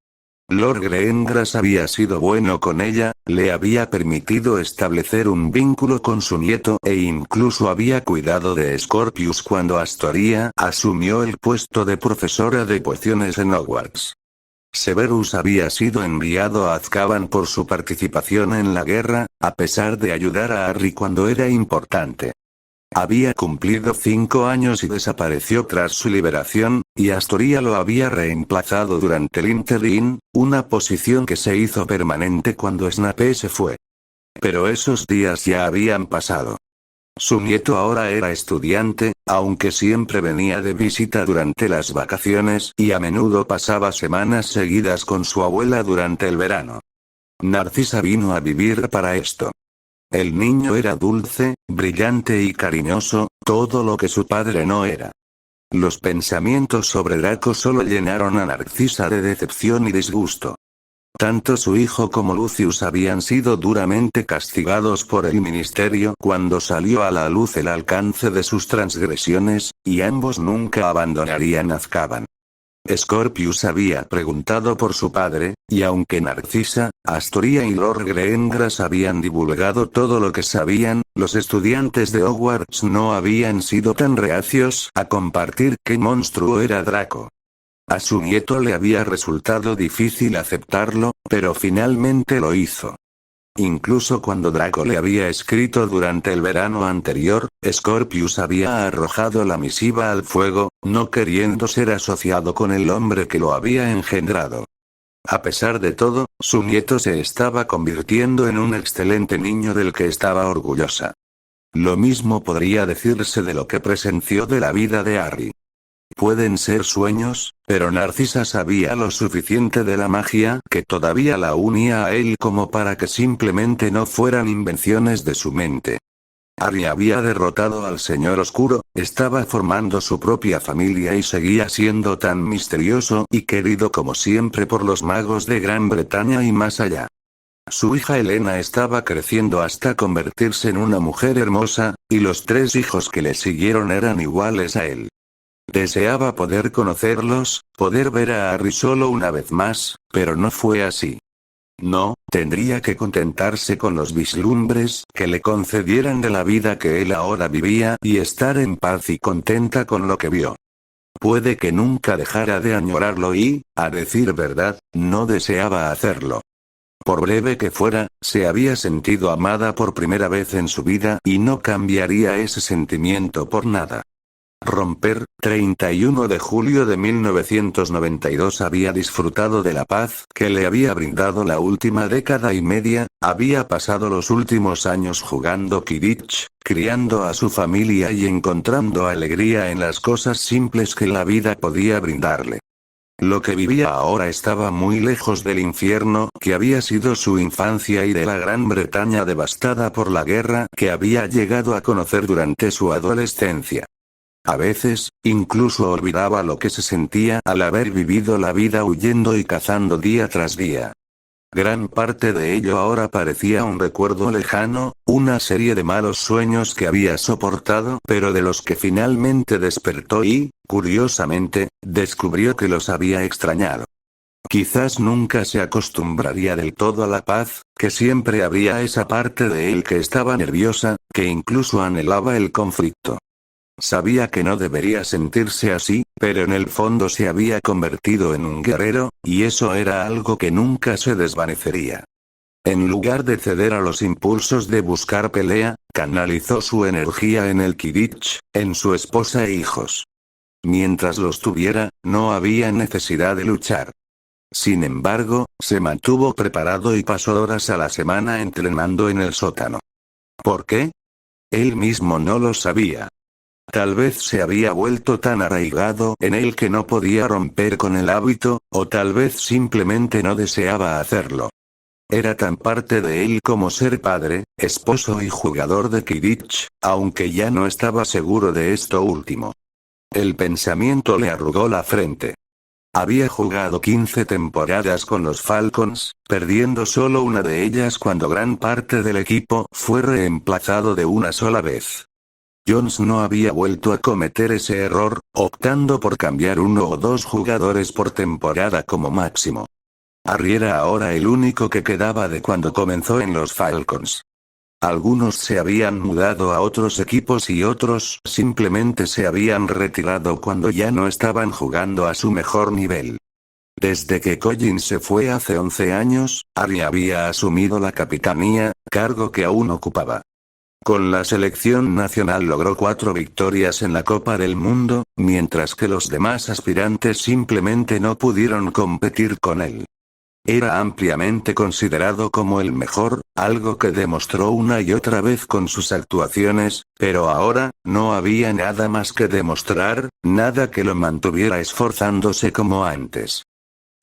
Lord Greengrass había sido bueno con ella, le había permitido establecer un vínculo con su nieto e incluso había cuidado de Scorpius cuando Astoria asumió el puesto de profesora de pociones en Hogwarts. Severus había sido enviado a Azkaban por su participación en la guerra, a pesar de ayudar a Harry cuando era importante. Había cumplido 5 años y desapareció tras su liberación, y Astoria lo había reemplazado durante el interín, una posición que se hizo permanente cuando Snape se fue. Pero esos días ya habían pasado. Su nieto ahora era estudiante, aunque siempre venía de visita durante las vacaciones y a menudo pasaba semanas seguidas con su abuela durante el verano. Narcisa vino a vivir para esto. El niño era dulce, brillante y cariñoso, todo lo que su padre no era. Los pensamientos sobre Draco solo llenaron a Narcisa de decepción y disgusto. Tanto su hijo como Lucius habían sido duramente castigados por el ministerio cuando salió a la luz el alcance de sus transgresiones, y ambos nunca abandonarían Azkaban. Scorpius había preguntado por su padre, y aunque Narcisa, Astoria y Lord Greengrass habían divulgado todo lo que sabían, los estudiantes de Hogwarts no habían sido tan reacios a compartir qué monstruo era Draco. A su nieto le había resultado difícil aceptarlo, pero finalmente lo hizo. Incluso cuando Draco le había escrito durante el verano anterior, Scorpius había arrojado la misiva al fuego, no queriendo ser asociado con el hombre que lo había engendrado. A pesar de todo, su nieto se estaba convirtiendo en un excelente niño del que estaba orgullosa. Lo mismo podría decirse de lo que presenció de la vida de Harry. Pueden ser sueños, pero Narcisa sabía lo suficiente de la magia que todavía la unía a él como para que simplemente no fueran invenciones de su mente. Harry había derrotado al Señor Oscuro, estaba formando su propia familia y seguía siendo tan misterioso y querido como siempre por los magos de Gran Bretaña y más allá. Su hija Helena estaba creciendo hasta convertirse en una mujer hermosa, y los 3 hijos que le siguieron eran iguales a él. Deseaba poder conocerlos, poder ver a Harry solo una vez más, pero no fue así. No, tendría que contentarse con los vislumbres que le concedieran de la vida que él ahora vivía y estar en paz y contenta con lo que vio. Puede que nunca dejara de añorarlo y, a decir verdad, no deseaba hacerlo. Por breve que fuera, se había sentido amada por primera vez en su vida y no cambiaría ese sentimiento por nada. Romper, 31 de julio de 1992. Había disfrutado de la paz que le había brindado la última década y media, había pasado los últimos años jugando Quidditch, criando a su familia y encontrando alegría en las cosas simples que la vida podía brindarle. Lo que vivía ahora estaba muy lejos del infierno que había sido su infancia y de la Gran Bretaña devastada por la guerra que había llegado a conocer durante su adolescencia. A veces, incluso olvidaba lo que se sentía al haber vivido la vida huyendo y cazando día tras día. Gran parte de ello ahora parecía un recuerdo lejano, una serie de malos sueños que había soportado pero de los que finalmente despertó y, curiosamente, descubrió que los había extrañado. Quizás nunca se acostumbraría del todo a la paz, que siempre habría esa parte de él que estaba nerviosa, que incluso anhelaba el conflicto. Sabía que no debería sentirse así, pero en el fondo se había convertido en un guerrero, y eso era algo que nunca se desvanecería. En lugar de ceder a los impulsos de buscar pelea, canalizó su energía en el Quidditch, en su esposa e hijos. Mientras los tuviera, no había necesidad de luchar. Sin embargo, se mantuvo preparado y pasó horas a la semana entrenando en el sótano. ¿Por qué? Él mismo no lo sabía. Tal vez se había vuelto tan arraigado en él que no podía romper con el hábito, o tal vez simplemente no deseaba hacerlo. Era tan parte de él como ser padre, esposo y jugador de Quidditch, aunque ya no estaba seguro de esto último. El pensamiento le arrugó la frente. Había jugado 15 temporadas con los Falcons, perdiendo solo una de ellas cuando gran parte del equipo fue reemplazado de una sola vez. Jones no había vuelto a cometer ese error, optando por cambiar uno o dos jugadores por temporada como máximo. Harry era ahora el único que quedaba de cuando comenzó en los Falcons. Algunos se habían mudado a otros equipos y otros simplemente se habían retirado cuando ya no estaban jugando a su mejor nivel. Desde que Colin se fue hace 11 años, Harry había asumido la capitanía, cargo que aún ocupaba. Con la selección nacional logró 4 victorias en la Copa del Mundo, mientras que los demás aspirantes simplemente no pudieron competir con él. Era ampliamente considerado como el mejor, algo que demostró una y otra vez con sus actuaciones, pero ahora, no había nada más que demostrar, nada que lo mantuviera esforzándose como antes.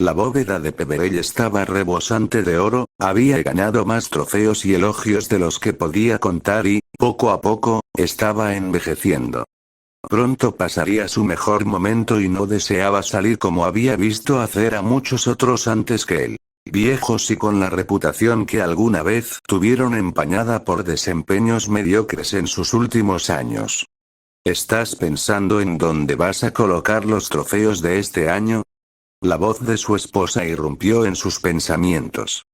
La bóveda de Peverell estaba rebosante de oro, había ganado más trofeos y elogios de los que podía contar y, poco a poco, estaba envejeciendo. Pronto pasaría su mejor momento y no deseaba salir como había visto hacer a muchos otros antes que él. Viejos y con la reputación que alguna vez tuvieron empañada por desempeños mediocres en sus últimos años. ¿Estás pensando en dónde vas a colocar los trofeos de este año? La voz de su esposa irrumpió en sus pensamientos.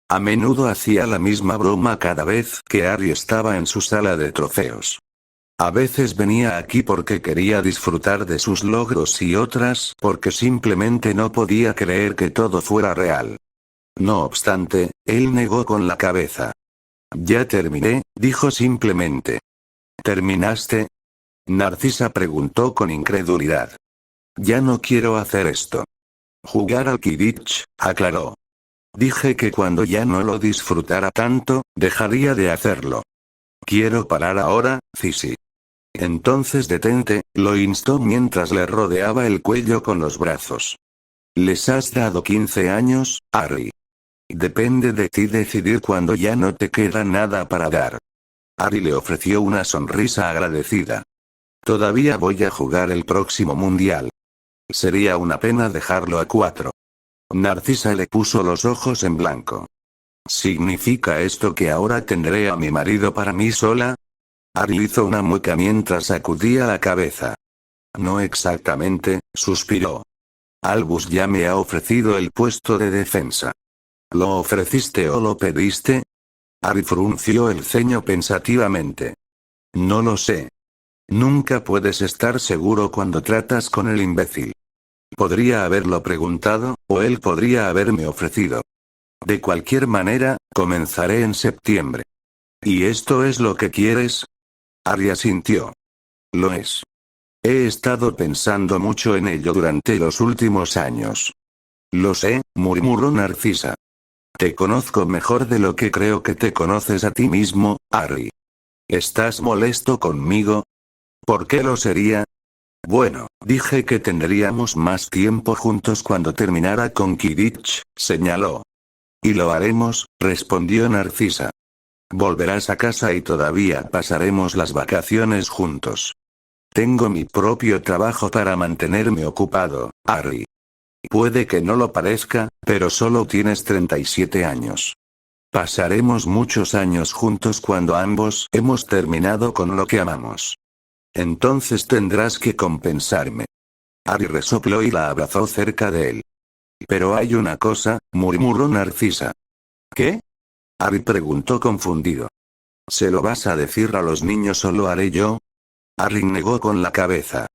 A menudo hacía la misma broma cada vez que Harry estaba en su sala de trofeos. A veces venía aquí porque quería disfrutar de sus logros y otras porque simplemente no podía creer que todo fuera real. No obstante, él negó con la cabeza. Ya terminé, dijo simplemente. ¿Terminaste? Narcisa preguntó con incredulidad. Ya no quiero hacer esto. Jugar al Quidditch, aclaró. Dije que cuando ya no lo disfrutara tanto, dejaría de hacerlo. Quiero parar ahora, Cissy. Entonces detente, lo instó mientras le rodeaba el cuello con los brazos. Les has dado 15 años, Harry. Depende de ti decidir cuando ya no te queda nada para dar. Harry le ofreció una sonrisa agradecida. Todavía voy a jugar el próximo mundial. Sería una pena dejarlo a 4. Narcisa le puso los ojos en blanco. ¿Significa esto que ahora tendré a mi marido para mí sola? Harry hizo una mueca mientras sacudía la cabeza. No exactamente, suspiró. Albus ya me ha ofrecido el puesto de defensa. ¿Lo ofreciste o lo pediste? Harry frunció el ceño pensativamente. No lo sé. Nunca puedes estar seguro cuando tratas con el imbécil. Podría haberlo preguntado, o él podría haberme ofrecido. De cualquier manera, comenzaré en septiembre. ¿Y esto es lo que quieres? Harry asintió. Lo es. He estado pensando mucho en ello durante los últimos años. Lo sé, murmuró Narcisa. Te conozco mejor de lo que creo que te conoces a ti mismo, Harry. ¿Estás molesto conmigo? ¿Por qué lo sería? Bueno, dije que tendríamos más tiempo juntos cuando terminara con Quidditch, señaló. Y lo haremos, respondió Narcisa. Volverás a casa y todavía pasaremos las vacaciones juntos. Tengo mi propio trabajo para mantenerme ocupado, Harry. Puede que no lo parezca, pero solo tienes 37 años. Pasaremos muchos años juntos cuando ambos hemos terminado con lo que amamos. Entonces tendrás que compensarme. Harry resopló y la abrazó cerca de él. Pero hay una cosa, murmuró Narcisa. ¿Qué? Harry preguntó confundido. ¿Se lo vas a decir a los niños o lo haré yo? Harry negó con la cabeza.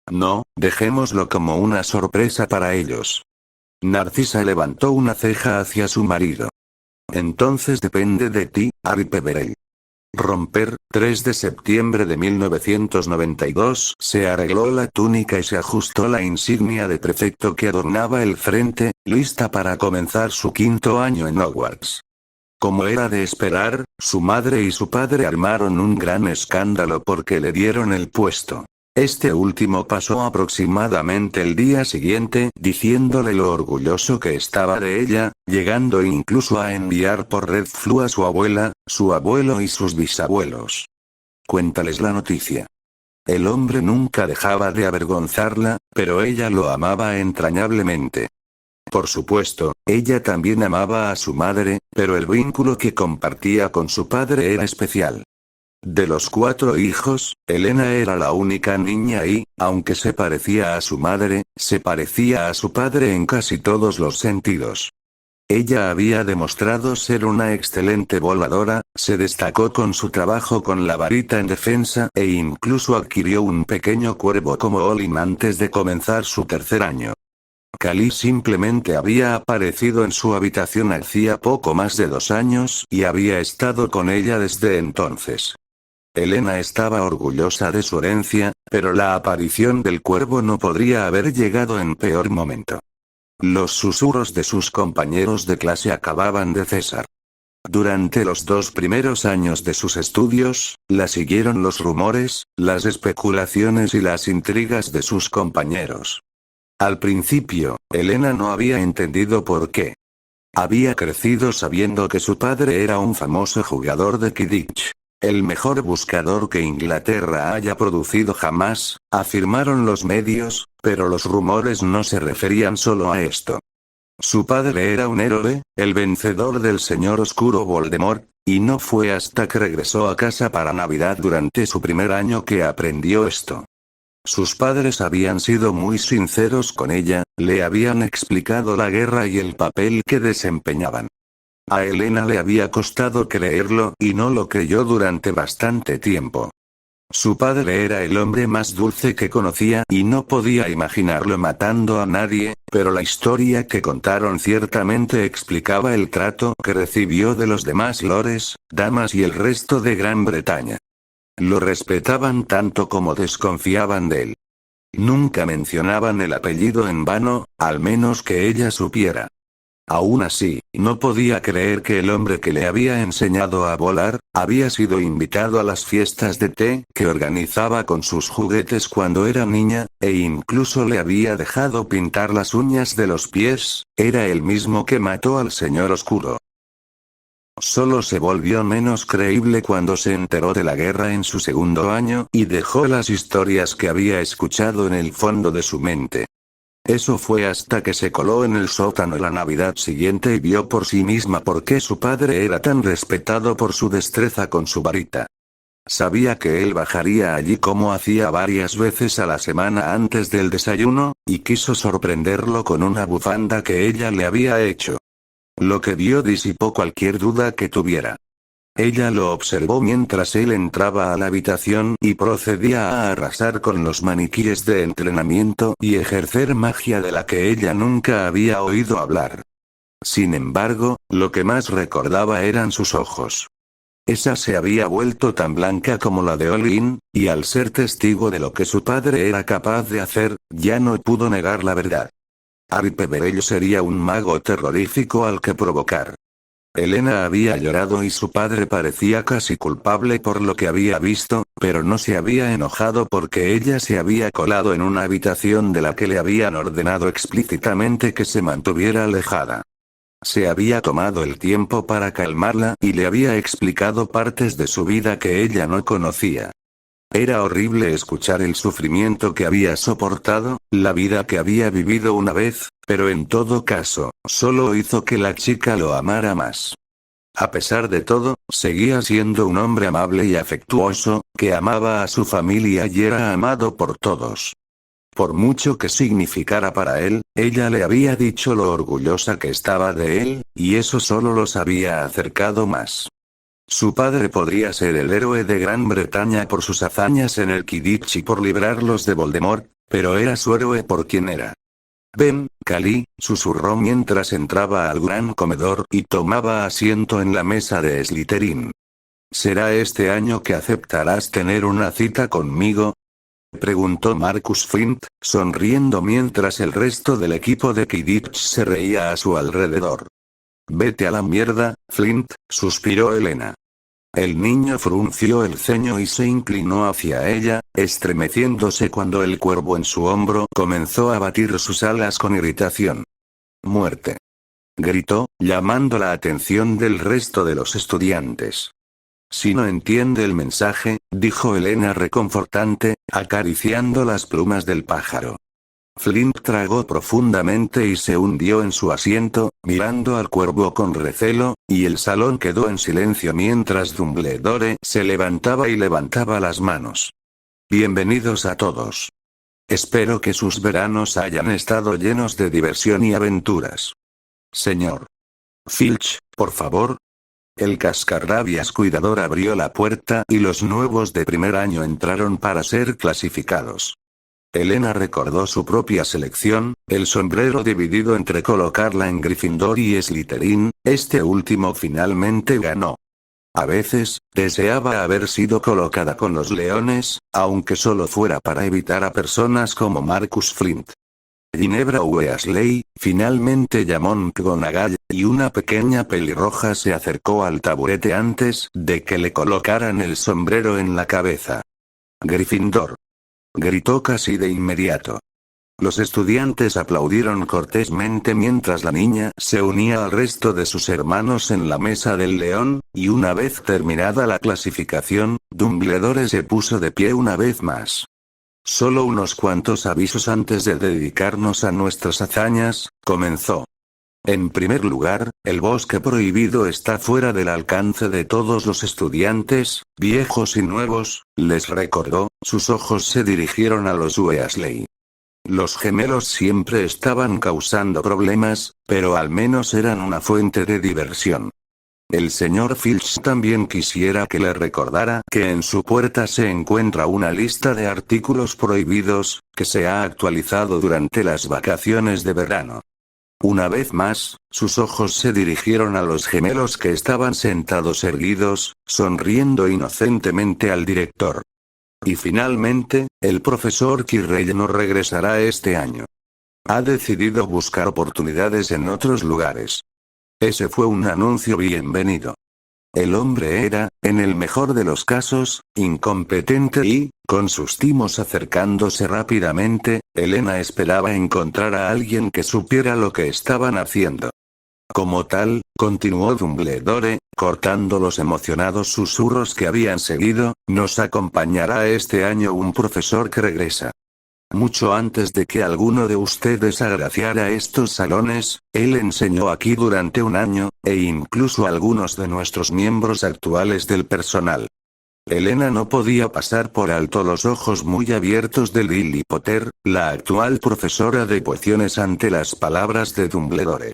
No, dejémoslo como una sorpresa para ellos. Narcisa levantó una ceja hacia su marido. Entonces depende de ti, Harry Peverell. Romper, 3 de septiembre de 1992. Se arregló la túnica y se ajustó la insignia de prefecto que adornaba el frente, lista para comenzar su 5º año en Hogwarts. Como era de esperar, su madre y su padre armaron un gran escándalo porque le dieron el puesto. Este último pasó aproximadamente el día siguiente diciéndole lo orgulloso que estaba de ella, llegando incluso a enviar por Red Flu a su abuela, su abuelo y sus bisabuelos. Cuéntales la noticia. El hombre nunca dejaba de avergonzarla, pero ella lo amaba entrañablemente. Por supuesto, ella también amaba a su madre, pero el vínculo que compartía con su padre era especial. De los 4 hijos, Elena era la única niña y, aunque se parecía a su madre, se parecía a su padre en casi todos los sentidos. Ella había demostrado ser una excelente voladora, se destacó con su trabajo con la varita en defensa e incluso adquirió un pequeño cuervo como Olin antes de comenzar su 3er año. Callie simplemente había aparecido en su habitación hacía poco más de 2 años y había estado con ella desde entonces. Elena estaba orgullosa de su herencia, pero la aparición del cuervo no podría haber llegado en peor momento. Los susurros de sus compañeros de clase acababan de cesar. Durante los 2 primeros años de sus estudios, la siguieron los rumores, las especulaciones y las intrigas de sus compañeros. Al principio, Elena no había entendido por qué. Había crecido sabiendo que su padre era un famoso jugador de Quidditch. El mejor buscador que Inglaterra haya producido jamás, afirmaron los medios, pero los rumores no se referían solo a esto. Su padre era un héroe, el vencedor del señor oscuro Voldemort, y no fue hasta que regresó a casa para Navidad durante su 1er año que aprendió esto. Sus padres habían sido muy sinceros con ella, le habían explicado la guerra y el papel que desempeñaban. A Elena le había costado creerlo y no lo creyó durante bastante tiempo. Su padre era el hombre más dulce que conocía y no podía imaginarlo matando a nadie, pero la historia que contaron ciertamente explicaba el trato que recibió de los demás lores, damas y el resto de Gran Bretaña. Lo respetaban tanto como desconfiaban de él. Nunca mencionaban el apellido en vano, al menos que ella supiera. Aún así, no podía creer que el hombre que le había enseñado a volar, había sido invitado a las fiestas de té que organizaba con sus juguetes cuando era niña, e incluso le había dejado pintar las uñas de los pies, era el mismo que mató al señor oscuro. Solo se volvió menos creíble cuando se enteró de la guerra en su 2º año y dejó las historias que había escuchado en el fondo de su mente. Eso fue hasta que se coló en el sótano la Navidad siguiente y vio por sí misma por qué su padre era tan respetado por su destreza con su varita. Sabía que él bajaría allí como hacía varias veces a la semana antes del desayuno, y quiso sorprenderlo con una bufanda que ella le había hecho. Lo que vio disipó cualquier duda que tuviera. Ella lo observó mientras él entraba a la habitación y procedía a arrasar con los maniquíes de entrenamiento y ejercer magia de la que ella nunca había oído hablar. Sin embargo, lo que más recordaba eran sus ojos. Esa se había vuelto tan blanca como la de Olin, y al ser testigo de lo que su padre era capaz de hacer, ya no pudo negar la verdad. Harry Peverell sería un mago terrorífico al que provocar. Elena había llorado y su padre parecía casi culpable por lo que había visto, pero no se había enojado porque ella se había colado en una habitación de la que le habían ordenado explícitamente que se mantuviera alejada. Se había tomado el tiempo para calmarla y le había explicado partes de su vida que ella no conocía. Era horrible escuchar el sufrimiento que había soportado, la vida que había vivido una vez, pero en todo caso, solo hizo que la chica lo amara más. A pesar de todo, seguía siendo un hombre amable y afectuoso, que amaba a su familia y era amado por todos. Por mucho que significara para él, ella le había dicho lo orgullosa que estaba de él, y eso solo los había acercado más. Su padre podría ser el héroe de Gran Bretaña por sus hazañas en el Quidditch y por librarlos de Voldemort, pero era su héroe por quien era. «Ven, Cali», susurró mientras entraba al gran comedor y tomaba asiento en la mesa de Slytherin. «¿Será este año que aceptarás tener una cita conmigo?», preguntó Marcus Flint, sonriendo mientras el resto del equipo de Quidditch se reía a su alrededor. «Vete a la mierda, Flint», suspiró Helena. El niño frunció el ceño y se inclinó hacia ella, estremeciéndose cuando el cuervo en su hombro comenzó a batir sus alas con irritación. «Muerte», gritó, llamando la atención del resto de los estudiantes. «Si no entiende el mensaje», dijo Helena reconfortante, acariciando las plumas del pájaro. Flint tragó profundamente y se hundió en su asiento, mirando al cuervo con recelo, y el salón quedó en silencio mientras Dumbledore se levantaba y levantaba las manos. «Bienvenidos a todos. Espero que sus veranos hayan estado llenos de diversión y aventuras. Señor Filch, por favor». El cascarrabias cuidador abrió la puerta y los nuevos de primer año entraron para ser clasificados. Helena recordó su propia selección, el sombrero dividido entre colocarla en Gryffindor y Slytherin, este último finalmente ganó. A veces, deseaba haber sido colocada con los leones, aunque solo fuera para evitar a personas como Marcus Flint. Ginebra Weasley, finalmente llamó McGonagall, y una pequeña pelirroja se acercó al taburete antes de que le colocaran el sombrero en la cabeza. «Gryffindor», gritó casi de inmediato. Los estudiantes aplaudieron cortésmente mientras la niña se unía al resto de sus hermanos en la mesa del león, y una vez terminada la clasificación, Dumbledore se puso de pie una vez más. «Solo unos cuantos avisos antes de dedicarnos a nuestras hazañas», comenzó. «En primer lugar, el bosque prohibido está fuera del alcance de todos los estudiantes, viejos y nuevos», les recordó, sus ojos se dirigieron a los Weasley. Los gemelos siempre estaban causando problemas, pero al menos eran una fuente de diversión. El señor Filch también quisiera que le recordara que en su puerta se encuentra una lista de artículos prohibidos, que se ha actualizado durante las vacaciones de verano. Una vez más, sus ojos se dirigieron a los gemelos que estaban sentados erguidos, sonriendo inocentemente al director. Y finalmente, el profesor Quirrell no regresará este año. Ha decidido buscar oportunidades en otros lugares. Ese fue un anuncio bienvenido. El hombre era, en el mejor de los casos, incompetente y, con sus timos acercándose rápidamente, Helena esperaba encontrar a alguien que supiera lo que estaban haciendo. Como tal, continuó Dumbledore, cortando los emocionados susurros que habían seguido, nos acompañará este año un profesor que regresa. Mucho antes de que alguno de ustedes agraciara estos salones, él enseñó aquí durante un año, e incluso algunos de nuestros miembros actuales del personal. Helena no podía pasar por alto los ojos muy abiertos de Lily Potter, la actual profesora de pociones ante las palabras de Dumbledore.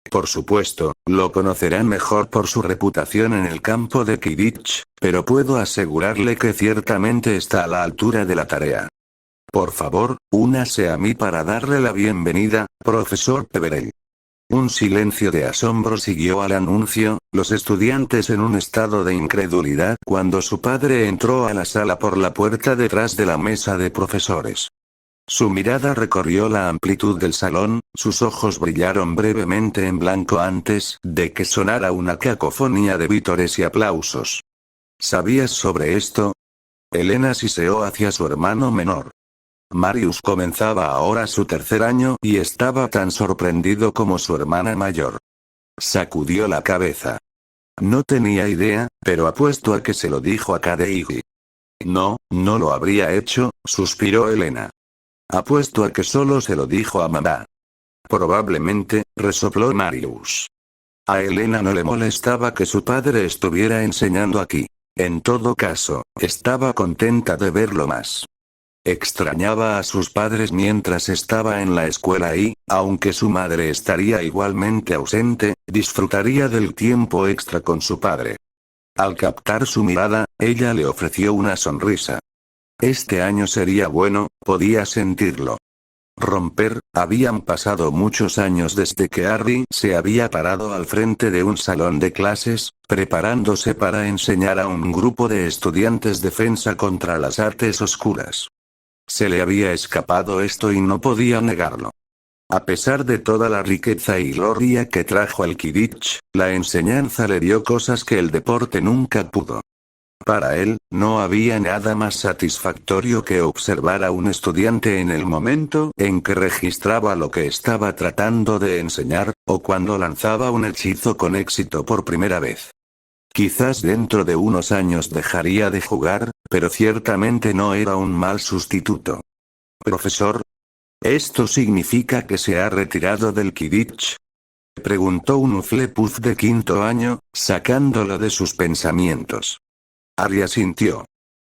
Por supuesto, lo conocerán mejor por su reputación en el campo de Quidditch, pero puedo asegurarle que ciertamente está a la altura de la tarea. Por favor, únase a mí para darle la bienvenida, profesor Peverell. Un silencio de asombro siguió al anuncio, los estudiantes en un estado de incredulidad cuando su padre entró a la sala por la puerta detrás de la mesa de profesores. Su mirada recorrió la amplitud del salón, sus ojos brillaron brevemente en blanco antes de que sonara una cacofonía de vítores y aplausos. ¿Sabías sobre esto? Helena siseó hacia su hermano menor. Marius comenzaba ahora su tercer año y estaba tan sorprendido como su hermana mayor. Sacudió la cabeza. No tenía idea, pero apuesto a que se lo dijo a Cade. No, no lo habría hecho, suspiró Helena. Apuesto a que solo se lo dijo a mamá. Probablemente, resopló Marius. A Helena no le molestaba que su padre estuviera enseñando aquí. En todo caso, estaba contenta de verlo más. Extrañaba a sus padres mientras estaba en la escuela y, aunque su madre estaría igualmente ausente, disfrutaría del tiempo extra con su padre. Al captar su mirada, ella le ofreció una sonrisa. Este año sería bueno, podía sentirlo. Habían pasado muchos años desde que Harry se había parado al frente de un salón de clases, preparándose para enseñar a un grupo de estudiantes defensa contra las artes oscuras. Se le había escapado esto y no podía negarlo. A pesar de toda la riqueza y gloria que trajo el Quidditch, la enseñanza le dio cosas que el deporte nunca pudo. Para él, no había nada más satisfactorio que observar a un estudiante en el momento en que registraba lo que estaba tratando de enseñar, o cuando lanzaba un hechizo con éxito por primera vez. Quizás dentro de unos años dejaría de jugar, pero ciertamente no era un mal sustituto. «Profesor, ¿esto significa que se ha retirado del Quidditch?», preguntó un Hufflepuff de quinto año, sacándolo de sus pensamientos. Harry asintió.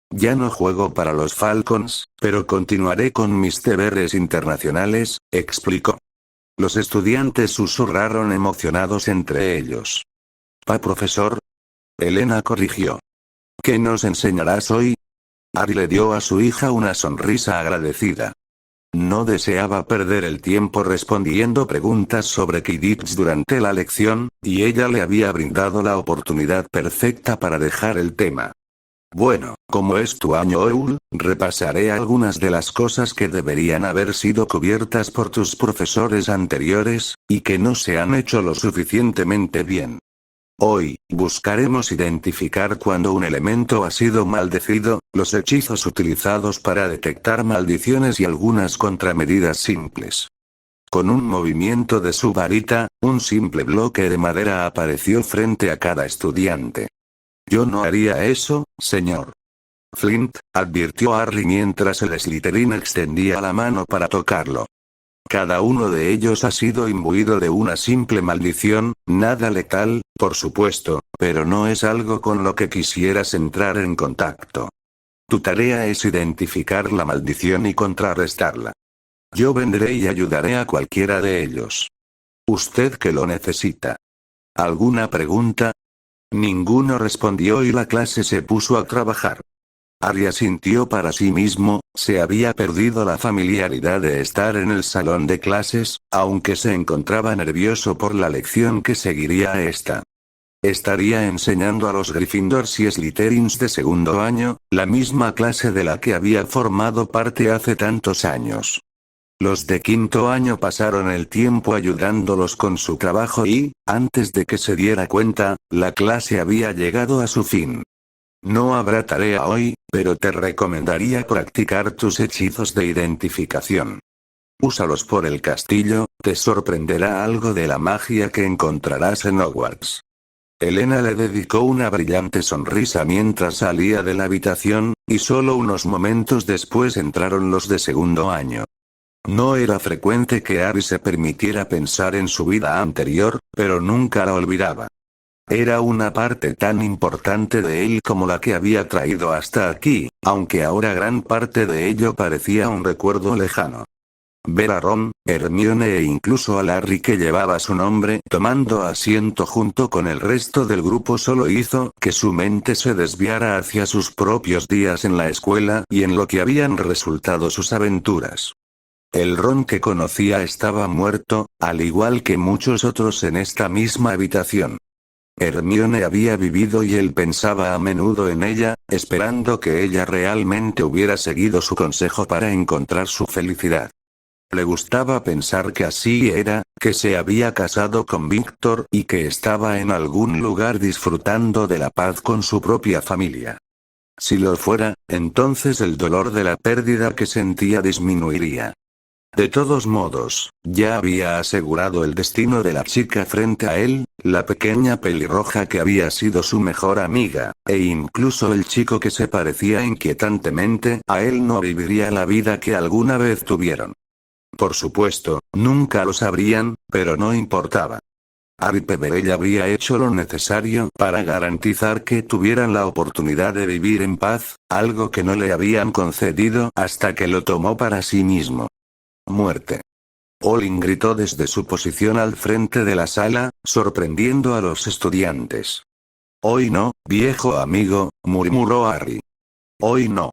«Ya no juego para los Falcons, pero continuaré con mis deberes internacionales», explicó. Los estudiantes susurraron emocionados entre ellos. «¿Profesor?», Elena corrigió. «¿Qué nos enseñarás hoy?». Harry le dio a su hija una sonrisa agradecida. No deseaba perder el tiempo respondiendo preguntas sobre Quidditch durante la lección, y ella le había brindado la oportunidad perfecta para dejar el tema. «Bueno, como es tu año Owl, repasaré algunas de las cosas que deberían haber sido cubiertas por tus profesores anteriores, y que no se han hecho lo suficientemente bien. Hoy, buscaremos identificar cuando un elemento ha sido maldecido, los hechizos utilizados para detectar maldiciones y algunas contramedidas simples». Con un movimiento de su varita, un simple bloque de madera apareció frente a cada estudiante. «Yo no haría eso, señor Flint», advirtió Harry mientras el Slytherin extendía la mano para tocarlo. «Cada uno de ellos ha sido imbuido de una simple maldición, nada letal, por supuesto, pero no es algo con lo que quisieras entrar en contacto. Tu tarea es identificar la maldición y contrarrestarla. Yo vendré y ayudaré a cualquiera de ellos. Usted que lo necesita. ¿Alguna pregunta?». Ninguno respondió y la clase se puso a trabajar. Harry asintió para sí mismo, se había perdido la familiaridad de estar en el salón de clases, aunque se encontraba nervioso por la lección que seguiría a esta. Estaría enseñando a los Gryffindors y Slytherins de segundo año, la misma clase de la que había formado parte hace tantos años. Los de quinto año pasaron el tiempo ayudándolos con su trabajo y, antes de que se diera cuenta, la clase había llegado a su fin. «No habrá tarea hoy, pero te recomendaría practicar tus hechizos de identificación. Úsalos por el castillo, te sorprenderá algo de la magia que encontrarás en Hogwarts». Elena le dedicó una brillante sonrisa mientras salía de la habitación, y solo unos momentos después entraron los de segundo año. No era frecuente que Harry se permitiera pensar en su vida anterior, pero nunca la olvidaba. Era una parte tan importante de él como la que había traído hasta aquí, aunque ahora gran parte de ello parecía un recuerdo lejano. Ver a Ron, Hermione e incluso a Larry que llevaba su nombre tomando asiento junto con el resto del grupo solo hizo que su mente se desviara hacia sus propios días en la escuela y en lo que habían resultado sus aventuras. El Ron que conocía estaba muerto, al igual que muchos otros en esta misma habitación. Hermione había vivido y él pensaba a menudo en ella, esperando que ella realmente hubiera seguido su consejo para encontrar su felicidad. Le gustaba pensar que así era, que se había casado con Víctor y que estaba en algún lugar disfrutando de la paz con su propia familia. Si lo fuera, entonces el dolor de la pérdida que sentía disminuiría. De todos modos, ya había asegurado el destino de la chica frente a él, la pequeña pelirroja que había sido su mejor amiga, e incluso el chico que se parecía inquietantemente a él no viviría la vida que alguna vez tuvieron. Por supuesto, nunca lo sabrían, pero no importaba. Harry Peverell habría hecho lo necesario para garantizar que tuvieran la oportunidad de vivir en paz, algo que no le habían concedido hasta que lo tomó para sí mismo. Muerte. Olin gritó desde su posición al frente de la sala, sorprendiendo a los estudiantes. Hoy no, viejo amigo, murmuró Harry. Hoy no.